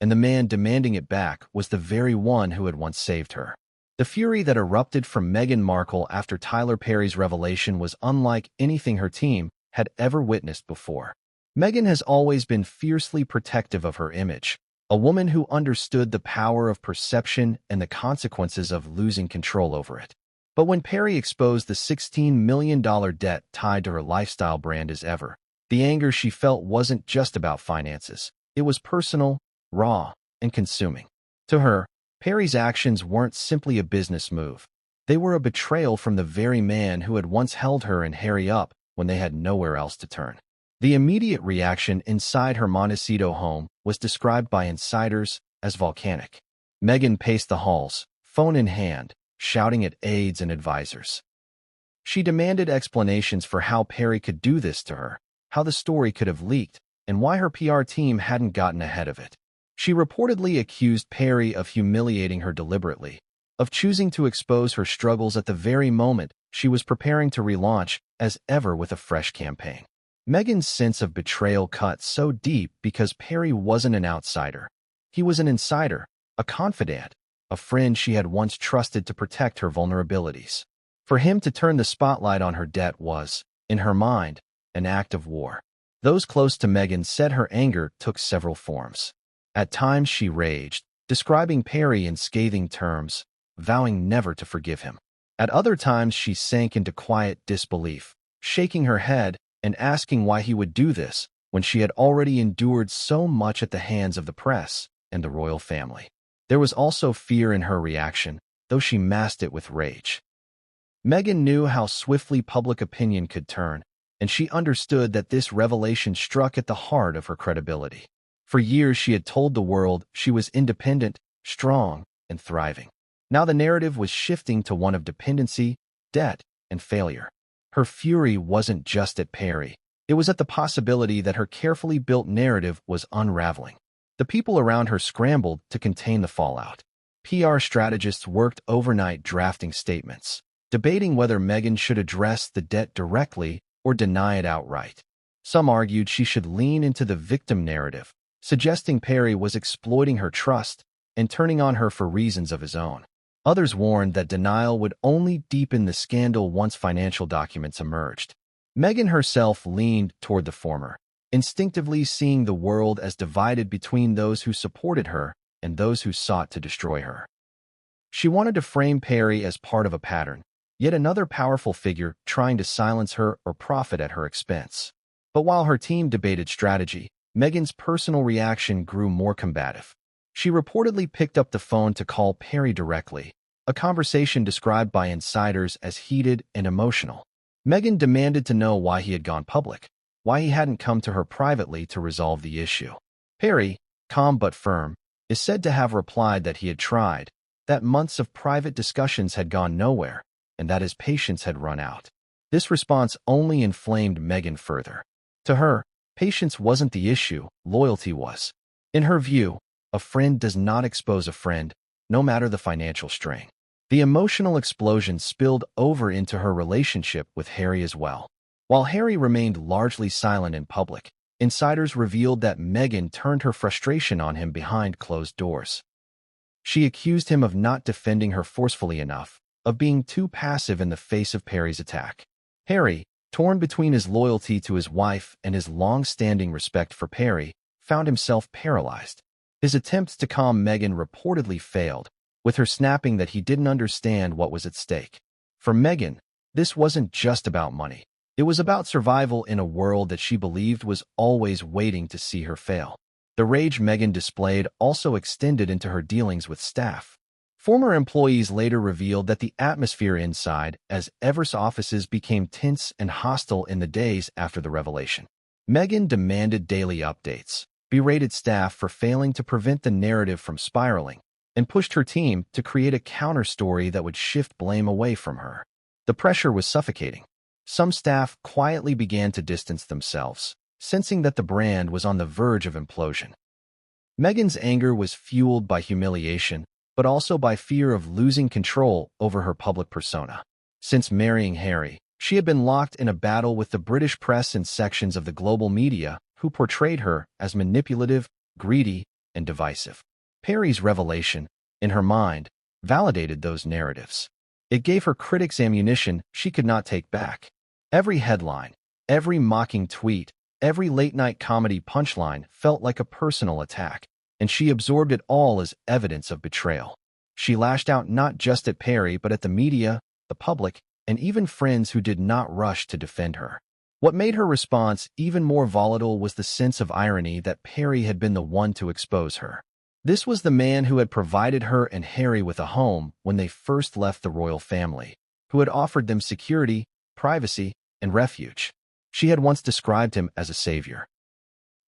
and the man demanding it back was the very one who had once saved her. The fury that erupted from Meghan Markle after Tyler Perry's revelation was unlike anything her team had ever witnessed before. Meghan has always been fiercely protective of her image, a woman who understood the power of perception and the consequences of losing control over it. But when Perry exposed the $16 million debt tied to her lifestyle brand as ever, the anger she felt wasn't just about finances. It was personal, raw, and consuming. To her, Perry's actions weren't simply a business move. They were a betrayal from the very man who had once held her and Harry up when they had nowhere else to turn. The immediate reaction inside her Montecito home was described by insiders as volcanic. Meghan paced the halls, phone in hand, shouting at aides and advisors. She demanded explanations for how Perry could do this to her, how the story could have leaked, and why her PR team hadn't gotten ahead of it. She reportedly accused Perry of humiliating her deliberately, of choosing to expose her struggles at the very moment she was preparing to relaunch as ever with a fresh campaign. Meghan's sense of betrayal cut so deep because Perry wasn't an outsider. He was an insider, a confidant, a friend she had once trusted to protect her vulnerabilities. For him to turn the spotlight on her debt was, in her mind, an act of war. Those close to Meghan said her anger took several forms. At times she raged, describing Perry in scathing terms, vowing never to forgive him. At other times she sank into quiet disbelief, shaking her head and asking why he would do this when she had already endured so much at the hands of the press and the royal family. There was also fear in her reaction, though she masked it with rage. Meghan knew how swiftly public opinion could turn, and she understood that this revelation struck at the heart of her credibility. For years she had told the world she was independent, strong, and thriving. Now the narrative was shifting to one of dependency, debt, and failure. Her fury wasn't just at Perry. It was at the possibility that her carefully built narrative was unraveling. The people around her scrambled to contain the fallout. PR strategists worked overnight drafting statements, debating whether Meghan should address the debt directly or deny it outright. Some argued she should lean into the victim narrative, suggesting Perry was exploiting her trust and turning on her for reasons of his own. Others warned that denial would only deepen the scandal once financial documents emerged. Meghan herself leaned toward the former, instinctively seeing the world as divided between those who supported her and those who sought to destroy her. She wanted to frame Perry as part of a pattern, yet another powerful figure trying to silence her or profit at her expense. But while her team debated strategy, Meghan's personal reaction grew more combative. She reportedly picked up the phone to call Perry directly, a conversation described by insiders as heated and emotional. Meghan demanded to know why he had gone public, why he hadn't come to her privately to resolve the issue. Perry, calm but firm, is said to have replied that he had tried, that months of private discussions had gone nowhere, and that his patience had run out. This response only inflamed Meghan further. To her, patience wasn't the issue, loyalty was. In her view, a friend does not expose a friend, no matter the financial strain. The emotional explosion spilled over into her relationship with Harry as well. While Harry remained largely silent in public, insiders revealed that Meghan turned her frustration on him behind closed doors. She accused him of not defending her forcefully enough, of being too passive in the face of Perry's attack. Harry, torn between his loyalty to his wife and his long-standing respect for Perry, found himself paralyzed. His attempts to calm Meghan reportedly failed, with her snapping that he didn't understand what was at stake. For Meghan, this wasn't just about money. It was about survival in a world that she believed was always waiting to see her fail. The rage Meghan displayed also extended into her dealings with staff. Former employees later revealed that the atmosphere inside as Everest's offices became tense and hostile in the days after the revelation. Meghan demanded daily updates, berated staff for failing to prevent the narrative from spiraling, and pushed her team to create a counter-story that would shift blame away from her. The pressure was suffocating. Some staff quietly began to distance themselves, sensing that the brand was on the verge of implosion. Meghan's anger was fueled by humiliation, but also by fear of losing control over her public persona. Since marrying Harry, she had been locked in a battle with the British press and sections of the global media who portrayed her as manipulative, greedy, and divisive. Perry's revelation, in her mind, validated those narratives. It gave her critics ammunition she could not take back. Every headline, every mocking tweet, every late-night comedy punchline felt like a personal attack, and she absorbed it all as evidence of betrayal. She lashed out not just at Perry but at the media, the public, and even friends who did not rush to defend her. What made her response even more volatile was the sense of irony that Perry had been the one to expose her. This was the man who had provided her and Harry with a home when they first left the royal family, who had offered them security, privacy, and refuge. She had once described him as a savior.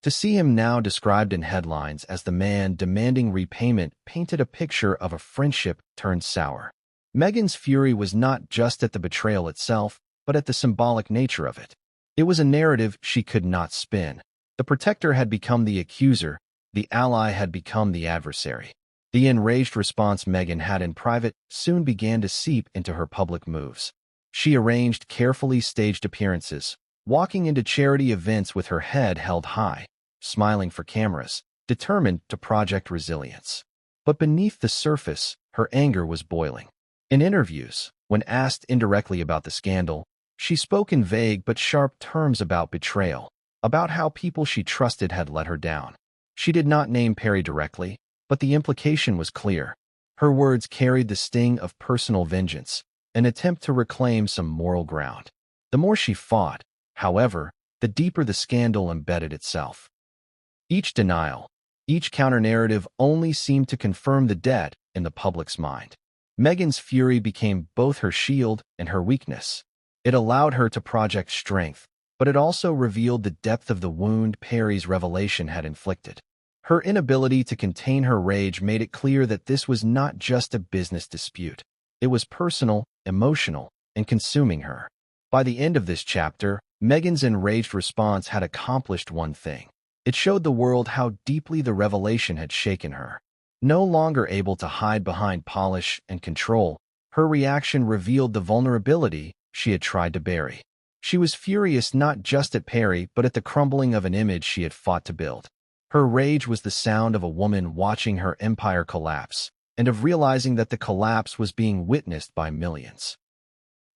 To see him now described in headlines as the man demanding repayment painted a picture of a friendship turned sour. Meghan's fury was not just at the betrayal itself, but at the symbolic nature of it. It was a narrative she could not spin. The protector had become the accuser, the ally had become the adversary. The enraged response Meghan had in private soon began to seep into her public moves. She arranged carefully staged appearances, walking into charity events with her head held high, smiling for cameras, determined to project resilience. But beneath the surface, her anger was boiling. In interviews, when asked indirectly about the scandal, she spoke in vague but sharp terms about betrayal, about how people she trusted had let her down. She did not name Perry directly, but the implication was clear. Her words carried the sting of personal vengeance, an attempt to reclaim some moral ground. The more she fought, however, the deeper the scandal embedded itself. Each denial, each counter-narrative only seemed to confirm the debt in the public's mind. Meghan's fury became both her shield and her weakness. It allowed her to project strength, but it also revealed the depth of the wound Perry's revelation had inflicted. Her inability to contain her rage made it clear that this was not just a business dispute. It was personal, emotional, and consuming her. By the end of this chapter, Meghan's enraged response had accomplished one thing. It showed the world how deeply the revelation had shaken her. No longer able to hide behind polish and control, her reaction revealed the vulnerability she had tried to bury. She was furious not just at Perry but at the crumbling of an image she had fought to build. Her rage was the sound of a woman watching her empire collapse, and of realizing that the collapse was being witnessed by millions.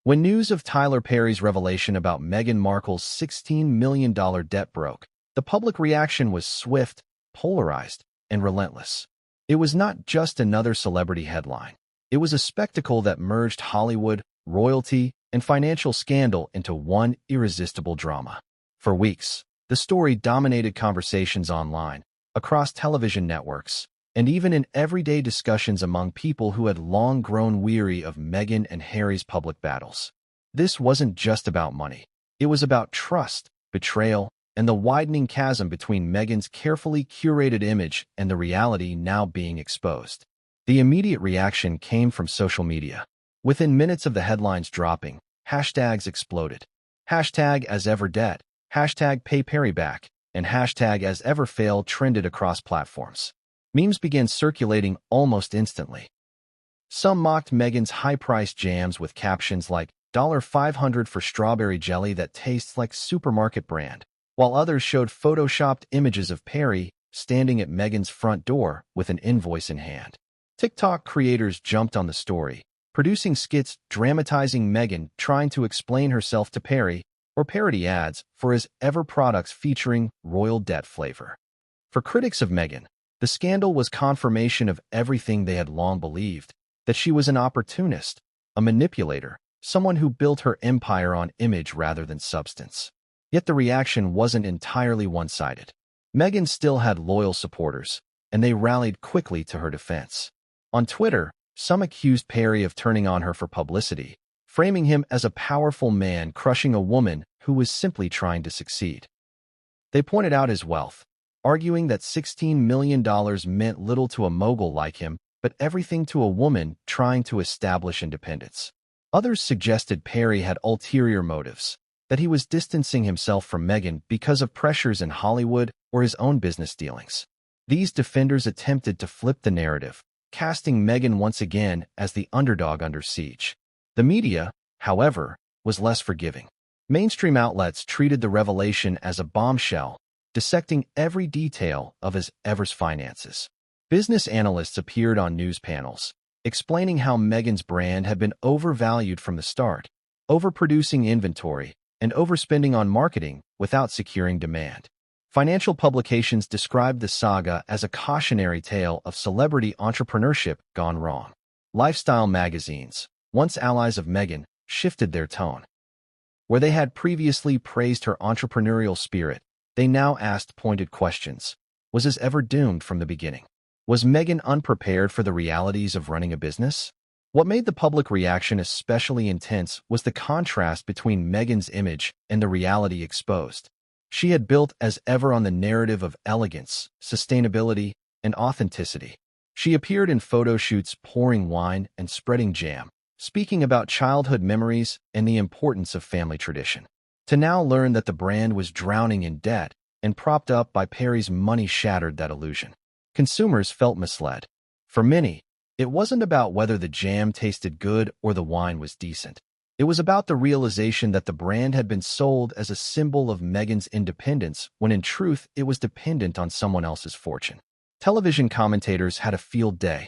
When news of Tyler Perry's revelation about Meghan Markle's $16 million debt broke, the public reaction was swift, polarized, and relentless. It was not just another celebrity headline. It was a spectacle that merged Hollywood, royalty, and financial scandal into one irresistible drama. For weeks, the story dominated conversations online, across television networks, and even in everyday discussions among people who had long grown weary of Meghan and Harry's public battles. This wasn't just about money. It was about trust, betrayal, and the widening chasm between Meghan's carefully curated image and the reality now being exposed. The immediate reaction came from social media. Within minutes of the headlines dropping, hashtags exploded. Hashtag #AsEverDebt, hashtag #PayPerryBack, and hashtag #AsEverFail trended across platforms. Memes began circulating almost instantly. Some mocked Meghan's high-priced jams with captions like $500 for strawberry jelly that tastes like supermarket brand, while others showed photoshopped images of Perry standing at Meghan's front door with an invoice in hand. TikTok creators jumped on the story, producing skits dramatizing Meghan trying to explain herself to Perry, or parody ads for his Ever products featuring royal debt flavor. For critics of Meghan, the scandal was confirmation of everything they had long believed, that she was an opportunist, a manipulator, someone who built her empire on image rather than substance. Yet the reaction wasn't entirely one-sided. Meghan still had loyal supporters, and they rallied quickly to her defense. On Twitter, some accused Perry of turning on her for publicity, framing him as a powerful man crushing a woman who was simply trying to succeed. They pointed out his wealth, arguing that $16 million meant little to a mogul like him, but everything to a woman trying to establish independence. Others suggested Perry had ulterior motives, that he was distancing himself from Meghan because of pressures in Hollywood or his own business dealings. These defenders attempted to flip the narrative, casting Meghan once again as the underdog under siege. The media, however, was less forgiving. Mainstream outlets treated the revelation as a bombshell, dissecting every detail of his Ever's finances. Business analysts appeared on news panels, explaining how Meghan's brand had been overvalued from the start, overproducing inventory, and overspending on marketing without securing demand. Financial publications described the saga as a cautionary tale of celebrity entrepreneurship gone wrong. Lifestyle magazines, once allies of Meghan, shifted their tone. Where they had previously praised her entrepreneurial spirit, they now asked pointed questions. Was his ever doomed from the beginning? Was Meghan unprepared for the realities of running a business? What made the public reaction especially intense was the contrast between Meghan's image and the reality exposed. She had built as ever on the narrative of elegance, sustainability, and authenticity. She appeared in photo shoots pouring wine and spreading jam, speaking about childhood memories and the importance of family tradition. To now learn that the brand was drowning in debt and propped up by Perry's money shattered that illusion. Consumers felt misled. For many, it wasn't about whether the jam tasted good or the wine was decent. It was about the realization that the brand had been sold as a symbol of Meghan's independence, when in truth it was dependent on someone else's fortune. Television commentators had a field day.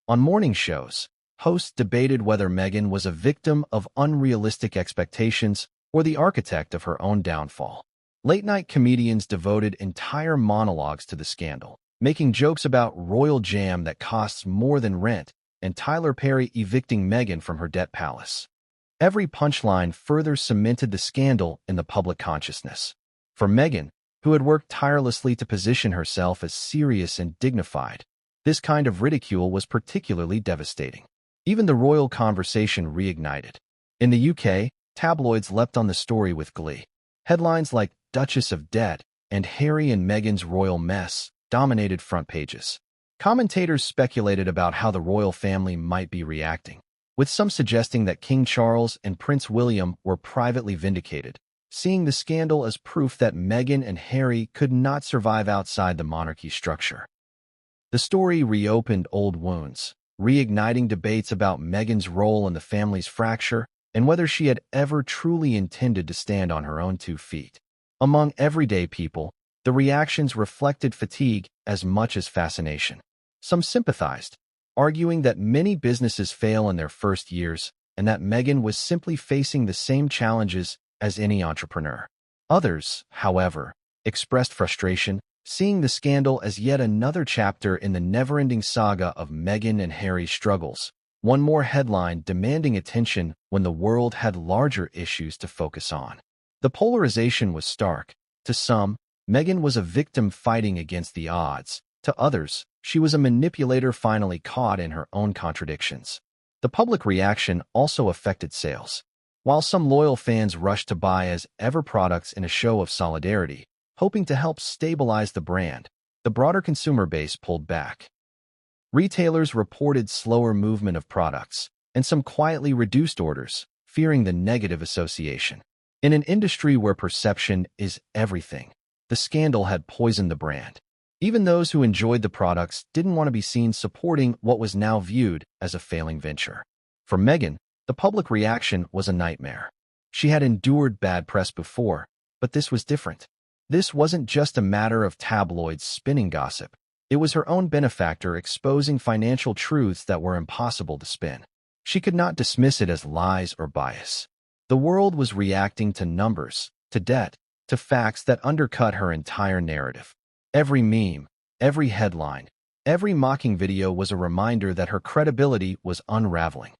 On morning shows, hosts debated whether Meghan was a victim of unrealistic expectations or the architect of her own downfall. Late-night comedians devoted entire monologues to the scandal, making jokes about royal jam that costs more than rent and Tyler Perry evicting Meghan from her debt palace. Every punchline further cemented the scandal in the public consciousness. For Meghan, who had worked tirelessly to position herself as serious and dignified, this kind of ridicule was particularly devastating. Even the royal conversation reignited. In the UK, tabloids leapt on the story with glee. Headlines like Duchess of Debt and Harry and Meghan's royal mess dominated front pages. Commentators speculated about how the royal family might be reacting, with some suggesting that King Charles and Prince William were privately vindicated, seeing the scandal as proof that Meghan and Harry could not survive outside the monarchy structure. The story reopened old wounds, reigniting debates about Meghan's role in the family's fracture and whether she had ever truly intended to stand on her own 2 feet. Among everyday people, the reactions reflected fatigue as much as fascination. Some sympathized, arguing that many businesses fail in their first years and that Meghan was simply facing the same challenges as any entrepreneur. Others, however, expressed frustration, seeing the scandal as yet another chapter in the never-ending saga of Meghan and Harry's struggles, one more headline demanding attention when the world had larger issues to focus on. The polarization was stark. To some, Meghan was a victim fighting against the odds. To others, she was a manipulator finally caught in her own contradictions. The public reaction also affected sales. While some loyal fans rushed to buy as ever products in a show of solidarity, hoping to help stabilize the brand, the broader consumer base pulled back. Retailers reported slower movement of products, and some quietly reduced orders, fearing the negative association. In an industry where perception is everything, the scandal had poisoned the brand. Even those who enjoyed the products didn't want to be seen supporting what was now viewed as a failing venture. For Meghan, the public reaction was a nightmare. She had endured bad press before, but this was different. This wasn't just a matter of tabloids spinning gossip. It was her own benefactor exposing financial truths that were impossible to spin. She could not dismiss it as lies or bias. The world was reacting to numbers, to debt, to facts that undercut her entire narrative. Every meme, every headline, every mocking video was a reminder that her credibility was unraveling.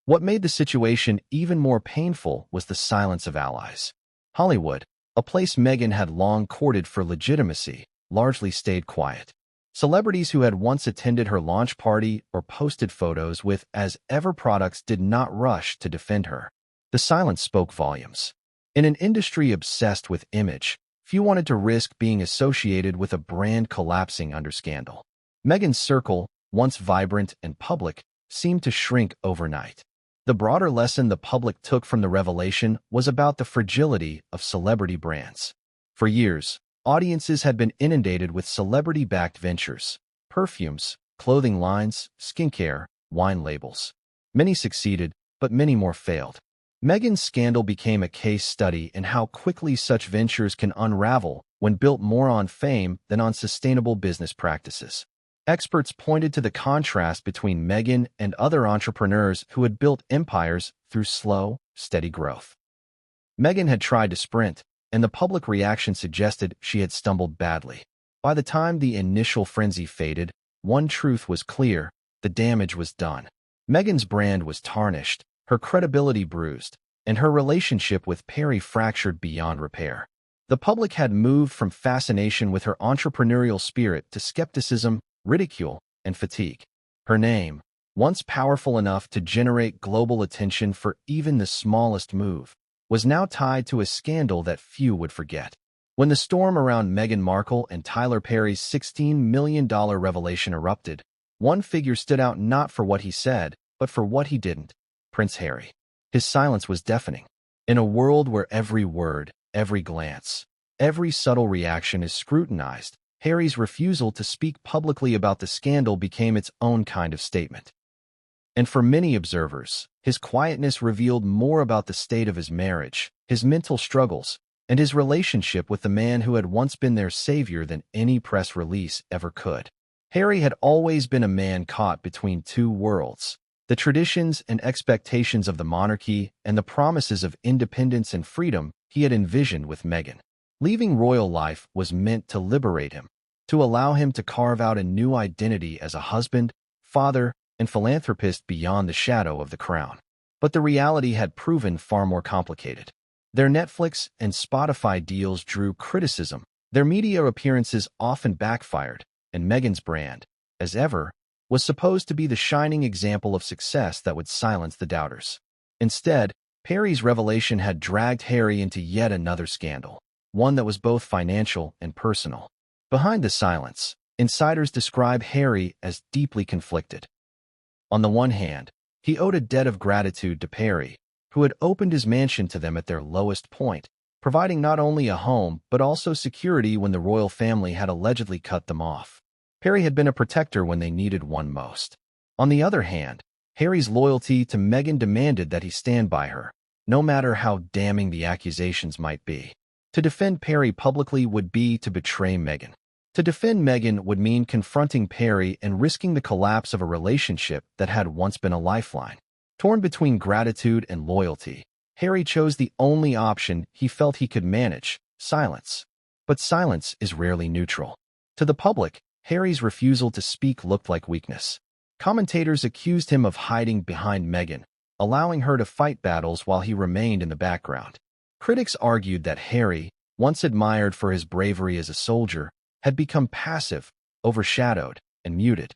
What made the situation even more painful was the silence of allies. Hollywood, a place Meghan had long courted for legitimacy, largely stayed quiet. Celebrities who had once attended her launch party or posted photos with as-ever products did not rush to defend her. The silence spoke volumes. In an industry obsessed with image, few wanted to risk being associated with a brand collapsing under scandal. Meghan's circle, once vibrant and public, seemed to shrink overnight. The broader lesson the public took from the revelation was about the fragility of celebrity brands. For years, audiences had been inundated with celebrity-backed ventures, perfumes, clothing lines, skincare, wine labels. Many succeeded, but many more failed. Meghan's scandal became a case study in how quickly such ventures can unravel when built more on fame than on sustainable business practices. Experts pointed to the contrast between Meghan and other entrepreneurs who had built empires through slow, steady growth. Meghan had tried to sprint, and the public reaction suggested she had stumbled badly. By the time the initial frenzy faded, one truth was clear: the damage was done. Meghan's brand was tarnished, her credibility bruised, and her relationship with Perry fractured beyond repair. The public had moved from fascination with her entrepreneurial spirit to skepticism, ridicule, and fatigue. Her name, once powerful enough to generate global attention for even the smallest move, was now tied to a scandal that few would forget. When the storm around Meghan Markle and Tyler Perry's $16 million revelation erupted, one figure stood out not for what he said, but for what he didn't: Prince Harry. His silence was deafening. In a world where every word, every glance, every subtle reaction is scrutinized, Harry's refusal to speak publicly about the scandal became its own kind of statement. And for many observers, his quietness revealed more about the state of his marriage, his mental struggles, and his relationship with the man who had once been their savior than any press release ever could. Harry had always been a man caught between two worlds: the traditions and expectations of the monarchy and the promises of independence and freedom he had envisioned with Meghan. Leaving royal life was meant to liberate him, to allow him to carve out a new identity as a husband, father, and philanthropist beyond the shadow of the crown. But the reality had proven far more complicated. Their Netflix and Spotify deals drew criticism, their media appearances often backfired, and Meghan's brand, as ever, was supposed to be the shining example of success that would silence the doubters. Instead, Perry's revelation had dragged Harry into yet another scandal, one that was both financial and personal. Behind the silence, insiders describe Harry as deeply conflicted. On the one hand, he owed a debt of gratitude to Perry, who had opened his mansion to them at their lowest point, providing not only a home but also security when the royal family had allegedly cut them off. Perry had been a protector when they needed one most. On the other hand, Harry's loyalty to Meghan demanded that he stand by her, no matter how damning the accusations might be. To defend Perry publicly would be to betray Meghan. To defend Meghan would mean confronting Perry and risking the collapse of a relationship that had once been a lifeline. Torn between gratitude and loyalty, Harry chose the only option he felt he could manage: silence. But silence is rarely neutral. To the public, Harry's refusal to speak looked like weakness. Commentators accused him of hiding behind Meghan, allowing her to fight battles while he remained in the background. Critics argued that Harry, once admired for his bravery as a soldier, had become passive, overshadowed, and muted.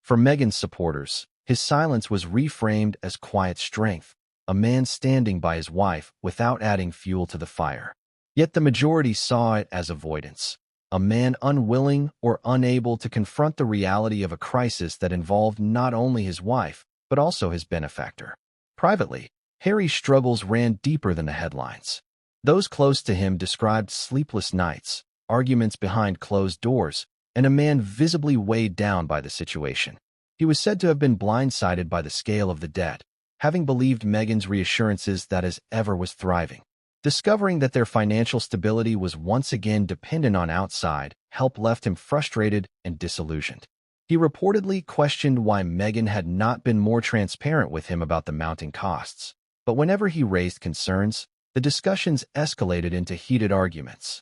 For Meghan's supporters, his silence was reframed as quiet strength, a man standing by his wife without adding fuel to the fire. Yet the majority saw it as avoidance, a man unwilling or unable to confront the reality of a crisis that involved not only his wife, but also his benefactor. Privately, Harry's struggles ran deeper than the headlines. Those close to him described sleepless nights, arguments behind closed doors, and a man visibly weighed down by the situation. He was said to have been blindsided by the scale of the debt, having believed Meghan's reassurances that as ever was thriving. Discovering that their financial stability was once again dependent on outside help left him frustrated and disillusioned. He reportedly questioned why Meghan had not been more transparent with him about the mounting costs. But whenever he raised concerns, the discussions escalated into heated arguments.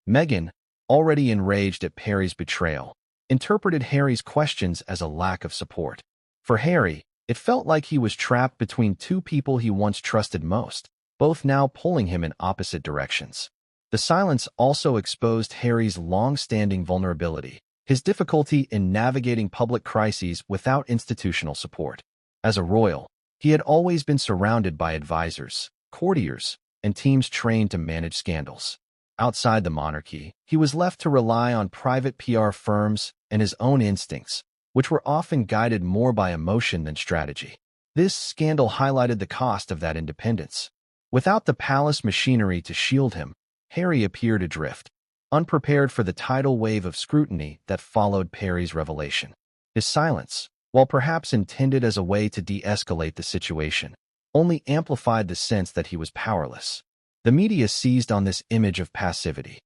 Meghan, already enraged at Perry's betrayal, interpreted Harry's questions as a lack of support. For Harry, it felt like he was trapped between two people he once trusted most, both now pulling him in opposite directions. The silence also exposed Harry's long-standing vulnerability, his difficulty in navigating public crises without institutional support. As a royal, he had always been surrounded by advisors, courtiers, and teams trained to manage scandals. Outside the monarchy, he was left to rely on private PR firms and his own instincts, which were often guided more by emotion than strategy. This scandal highlighted the cost of that independence. Without the palace machinery to shield him, Harry appeared adrift, unprepared for the tidal wave of scrutiny that followed Perry's revelation. His silence, while perhaps intended as a way to de-escalate the situation, only amplified the sense that he was powerless. The media seized on this image of passivity.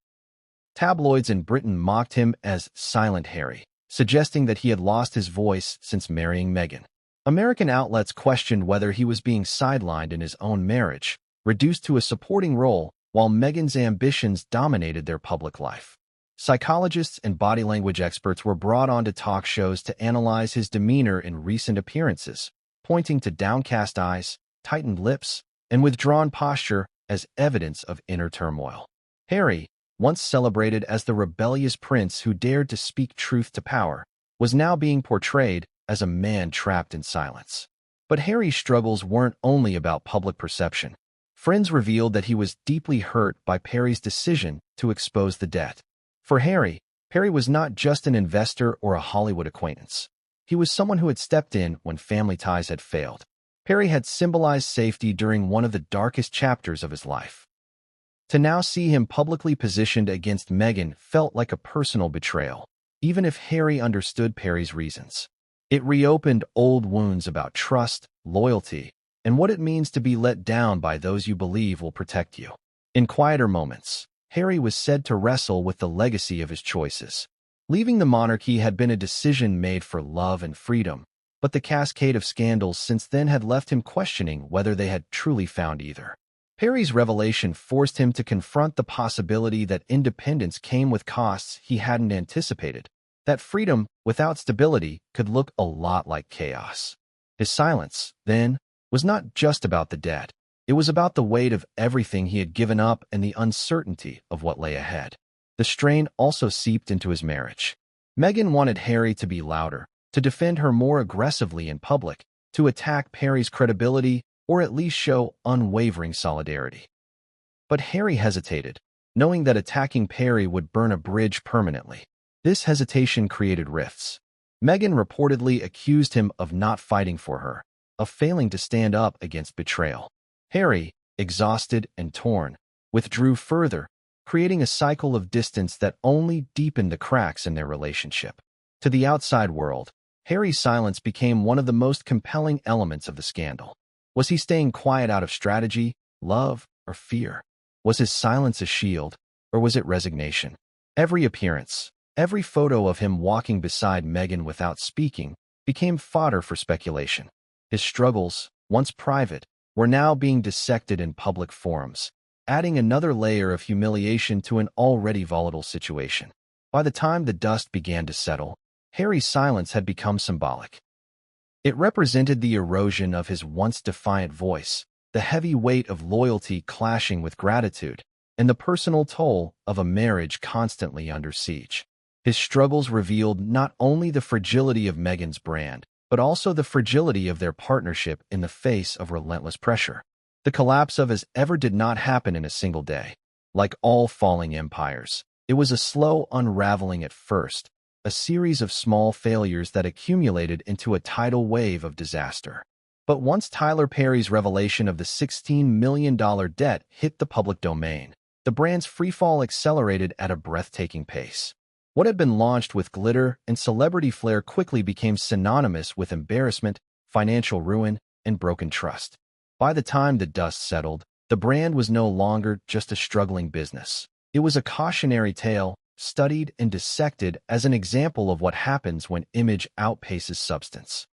Tabloids in Britain mocked him as Silent Harry, suggesting that he had lost his voice since marrying Meghan. American outlets questioned whether he was being sidelined in his own marriage, reduced to a supporting role, while Meghan's ambitions dominated their public life. Psychologists and body language experts were brought onto talk shows to analyze his demeanor in recent appearances, pointing to downcast eyes, tightened lips, and withdrawn posture as evidence of inner turmoil. Harry, once celebrated as the rebellious prince who dared to speak truth to power, was now being portrayed as a man trapped in silence. But Harry's struggles weren't only about public perception. Friends revealed that he was deeply hurt by Perry's decision to expose the debt. For Harry, Perry was not just an investor or a Hollywood acquaintance. He was someone who had stepped in when family ties had failed. Perry had symbolized safety during one of the darkest chapters of his life. To now see him publicly positioned against Meghan felt like a personal betrayal, even if Harry understood Perry's reasons. It reopened old wounds about trust, loyalty, and what it means to be let down by those you believe will protect you. In quieter moments, Harry was said to wrestle with the legacy of his choices. Leaving the monarchy had been a decision made for love and freedom, but the cascade of scandals since then had left him questioning whether they had truly found either. Harry's revelation forced him to confront the possibility that independence came with costs he hadn't anticipated, that freedom without stability could look a lot like chaos. His silence, then, was not just about the debt. It was about the weight of everything he had given up and the uncertainty of what lay ahead. The strain also seeped into his marriage. Meghan wanted Harry to be louder, to defend her more aggressively in public, to attack Perry's credibility, or at least show unwavering solidarity. But Harry hesitated, knowing that attacking Perry would burn a bridge permanently. This hesitation created rifts. Meghan reportedly accused him of not fighting for her, of failing to stand up against betrayal. Harry, exhausted and torn, withdrew further, creating a cycle of distance that only deepened the cracks in their relationship. To the outside world, Harry's silence became one of the most compelling elements of the scandal. Was he staying quiet out of strategy, love, or fear? Was his silence a shield, or was it resignation? Every appearance, every photo of him walking beside Meghan without speaking, became fodder for speculation. His struggles, once private, were now being dissected in public forums, adding another layer of humiliation to an already volatile situation. By the time the dust began to settle, Harry's silence had become symbolic. It represented the erosion of his once defiant voice, the heavy weight of loyalty clashing with gratitude, and the personal toll of a marriage constantly under siege. His struggles revealed not only the fragility of Meghan's brand, but also the fragility of their partnership in the face of relentless pressure. The collapse of As Ever did not happen in a single day. Like all falling empires, it was a slow unraveling at first, a series of small failures that accumulated into a tidal wave of disaster. But once Tyler Perry's revelation of the $16 million debt hit the public domain, the brand's freefall accelerated at a breathtaking pace. What had been launched with glitter and celebrity flair quickly became synonymous with embarrassment, financial ruin, and broken trust. By the time the dust settled, the brand was no longer just a struggling business. It was a cautionary tale, studied and dissected as an example of what happens when image outpaces substance.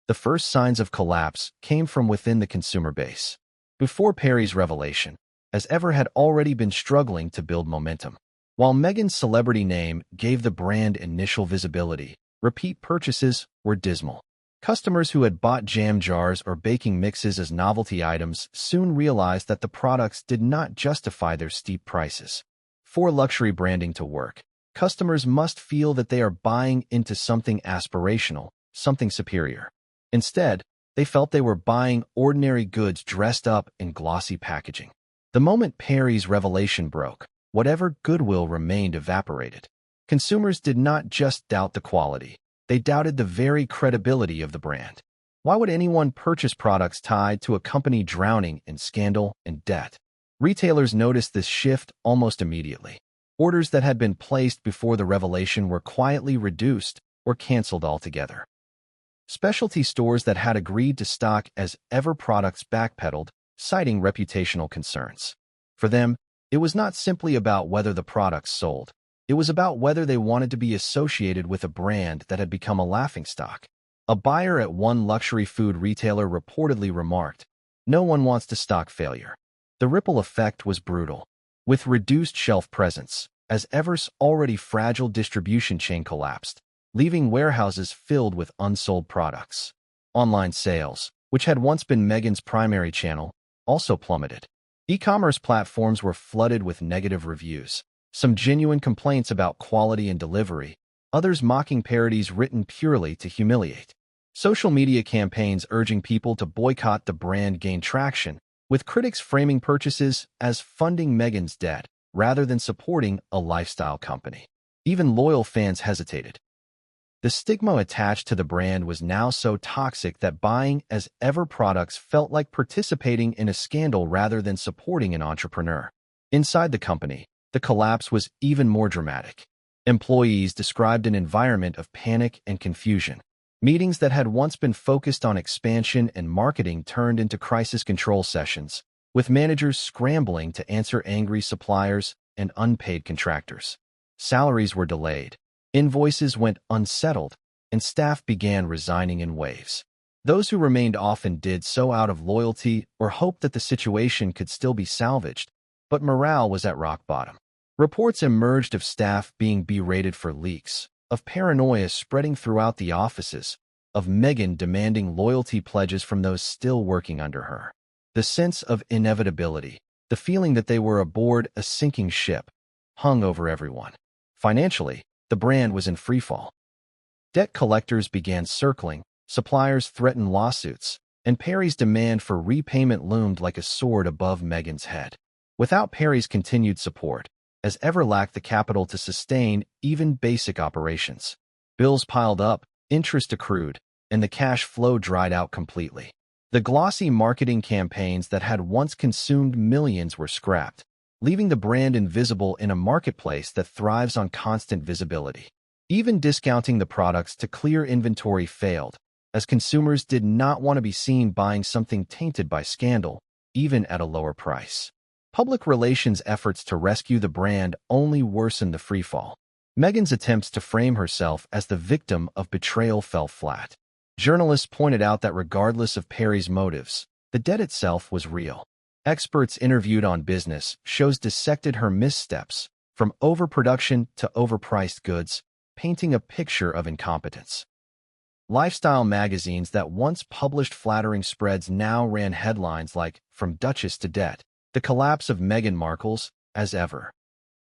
The first signs of collapse came from within the consumer base. Before Perry's revelation, As Ever had already been struggling to build momentum. While Meghan's celebrity name gave the brand initial visibility, repeat purchases were dismal. Customers who had bought jam jars or baking mixes as novelty items soon realized that the products did not justify their steep prices. For luxury branding to work, customers must feel that they are buying into something aspirational, something superior. Instead, they felt they were buying ordinary goods dressed up in glossy packaging. The moment Perry's revelation broke, whatever goodwill remained evaporated. Consumers did not just doubt the quality, they doubted the very credibility of the brand. Why would anyone purchase products tied to a company drowning in scandal and debt? Retailers noticed this shift almost immediately. Orders that had been placed before the revelation were quietly reduced or canceled altogether. Specialty stores that had agreed to stock As Ever products backpedaled, citing reputational concerns. For them, it was not simply about whether the products sold. It was about whether they wanted to be associated with a brand that had become a laughingstock. A buyer at one luxury food retailer reportedly remarked, "No one wants to stock failure." The ripple effect was brutal. With reduced shelf presence, As Ever's already fragile distribution chain collapsed, leaving warehouses filled with unsold products. Online sales, which had once been Meghan's primary channel, also plummeted. E-commerce platforms were flooded with negative reviews, some genuine complaints about quality and delivery, others mocking parodies written purely to humiliate. Social media campaigns urging people to boycott the brand gained traction, with critics framing purchases as funding Meghan's debt rather than supporting a lifestyle company. Even loyal fans hesitated. The stigma attached to the brand was now so toxic that buying As Ever products felt like participating in a scandal rather than supporting an entrepreneur. Inside the company, the collapse was even more dramatic. Employees described an environment of panic and confusion. Meetings that had once been focused on expansion and marketing turned into crisis control sessions, with managers scrambling to answer angry suppliers and unpaid contractors. Salaries were delayed, invoices went unsettled, and staff began resigning in waves. Those who remained often did so out of loyalty or hope that the situation could still be salvaged, but morale was at rock bottom. Reports emerged of staff being berated for leaks, of paranoia spreading throughout the offices, of Meghan demanding loyalty pledges from those still working under her. The sense of inevitability, the feeling that they were aboard a sinking ship, hung over everyone. Financially, the brand was in freefall. Debt collectors began circling, suppliers threatened lawsuits, and Perry's demand for repayment loomed like a sword above Meghan's head. Without Perry's continued support, as ever lacked the capital to sustain even basic operations. Bills piled up, interest accrued, and the cash flow dried out completely. The glossy marketing campaigns that had once consumed millions were scrapped, leaving the brand invisible in a marketplace that thrives on constant visibility. Even discounting the products to clear inventory failed, as consumers did not want to be seen buying something tainted by scandal, even at a lower price. Public relations efforts to rescue the brand only worsened the freefall. Meghan's attempts to frame herself as the victim of betrayal fell flat. Journalists pointed out that regardless of Perry's motives, the debt itself was real. Experts interviewed on business shows dissected her missteps, from overproduction to overpriced goods, painting a picture of incompetence. Lifestyle magazines that once published flattering spreads now ran headlines like, "From Duchess to Debt, the collapse of Meghan Markle's, as ever."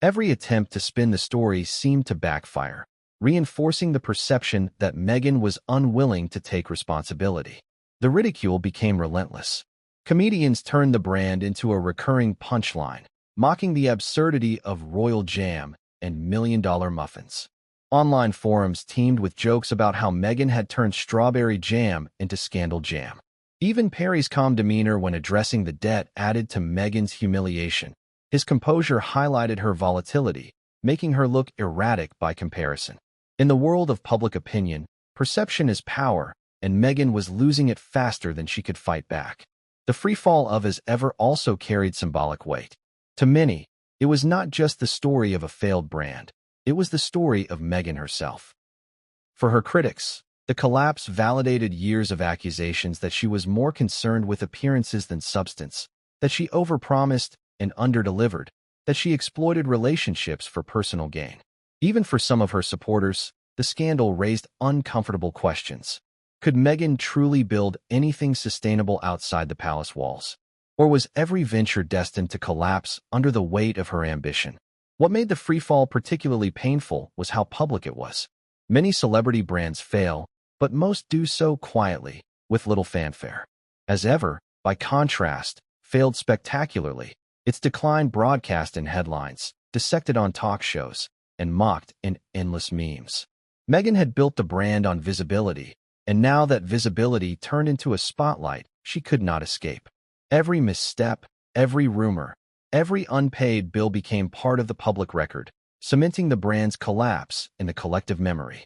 Every attempt to spin the story seemed to backfire, reinforcing the perception that Meghan was unwilling to take responsibility. The ridicule became relentless. Comedians turned the brand into a recurring punchline, mocking the absurdity of royal jam and million-dollar muffins. Online forums teemed with jokes about how Meghan had turned strawberry jam into scandal jam. Even Perry's calm demeanor when addressing the debt added to Meghan's humiliation. His composure highlighted her volatility, making her look erratic by comparison. In the world of public opinion, perception is power, and Meghan was losing it faster than she could fight back. The freefall of As Ever also carried symbolic weight. To many, it was not just the story of a failed brand. It was the story of Meghan herself. For her critics, the collapse validated years of accusations that she was more concerned with appearances than substance, that she overpromised and underdelivered, that she exploited relationships for personal gain. Even for some of her supporters, the scandal raised uncomfortable questions. Could Meghan truly build anything sustainable outside the palace walls? Or was every venture destined to collapse under the weight of her ambition? What made the freefall particularly painful was how public it was. Many celebrity brands fail, but most do so quietly, with little fanfare. As Ever, by contrast, failed spectacularly. Its decline broadcast in headlines, dissected on talk shows, and mocked in endless memes. Meghan had built the brand on visibility, and now that visibility turned into a spotlight she could not escape. Every misstep, every rumor, every unpaid bill became part of the public record, cementing the brand's collapse in the collective memory.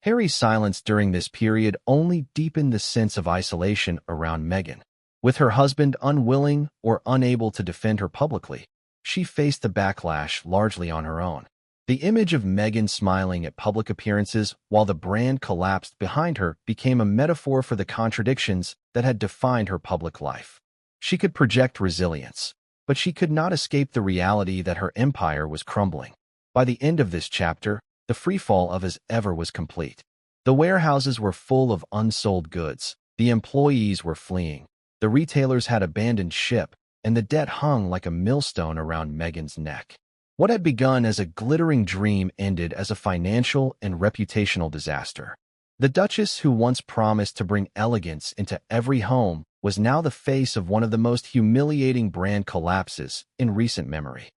Harry's silence during this period only deepened the sense of isolation around Meghan. With her husband unwilling or unable to defend her publicly, she faced the backlash largely on her own. The image of Meghan smiling at public appearances while the brand collapsed behind her became a metaphor for the contradictions that had defined her public life. She could project resilience, but she could not escape the reality that her empire was crumbling. By the end of this chapter, the freefall of As Ever was complete. The warehouses were full of unsold goods, the employees were fleeing, the retailers had abandoned ship, and the debt hung like a millstone around Meghan's neck. What had begun as a glittering dream ended as a financial and reputational disaster. The Duchess, who once promised to bring elegance into every home, was now the face of one of the most humiliating brand collapses in recent memory.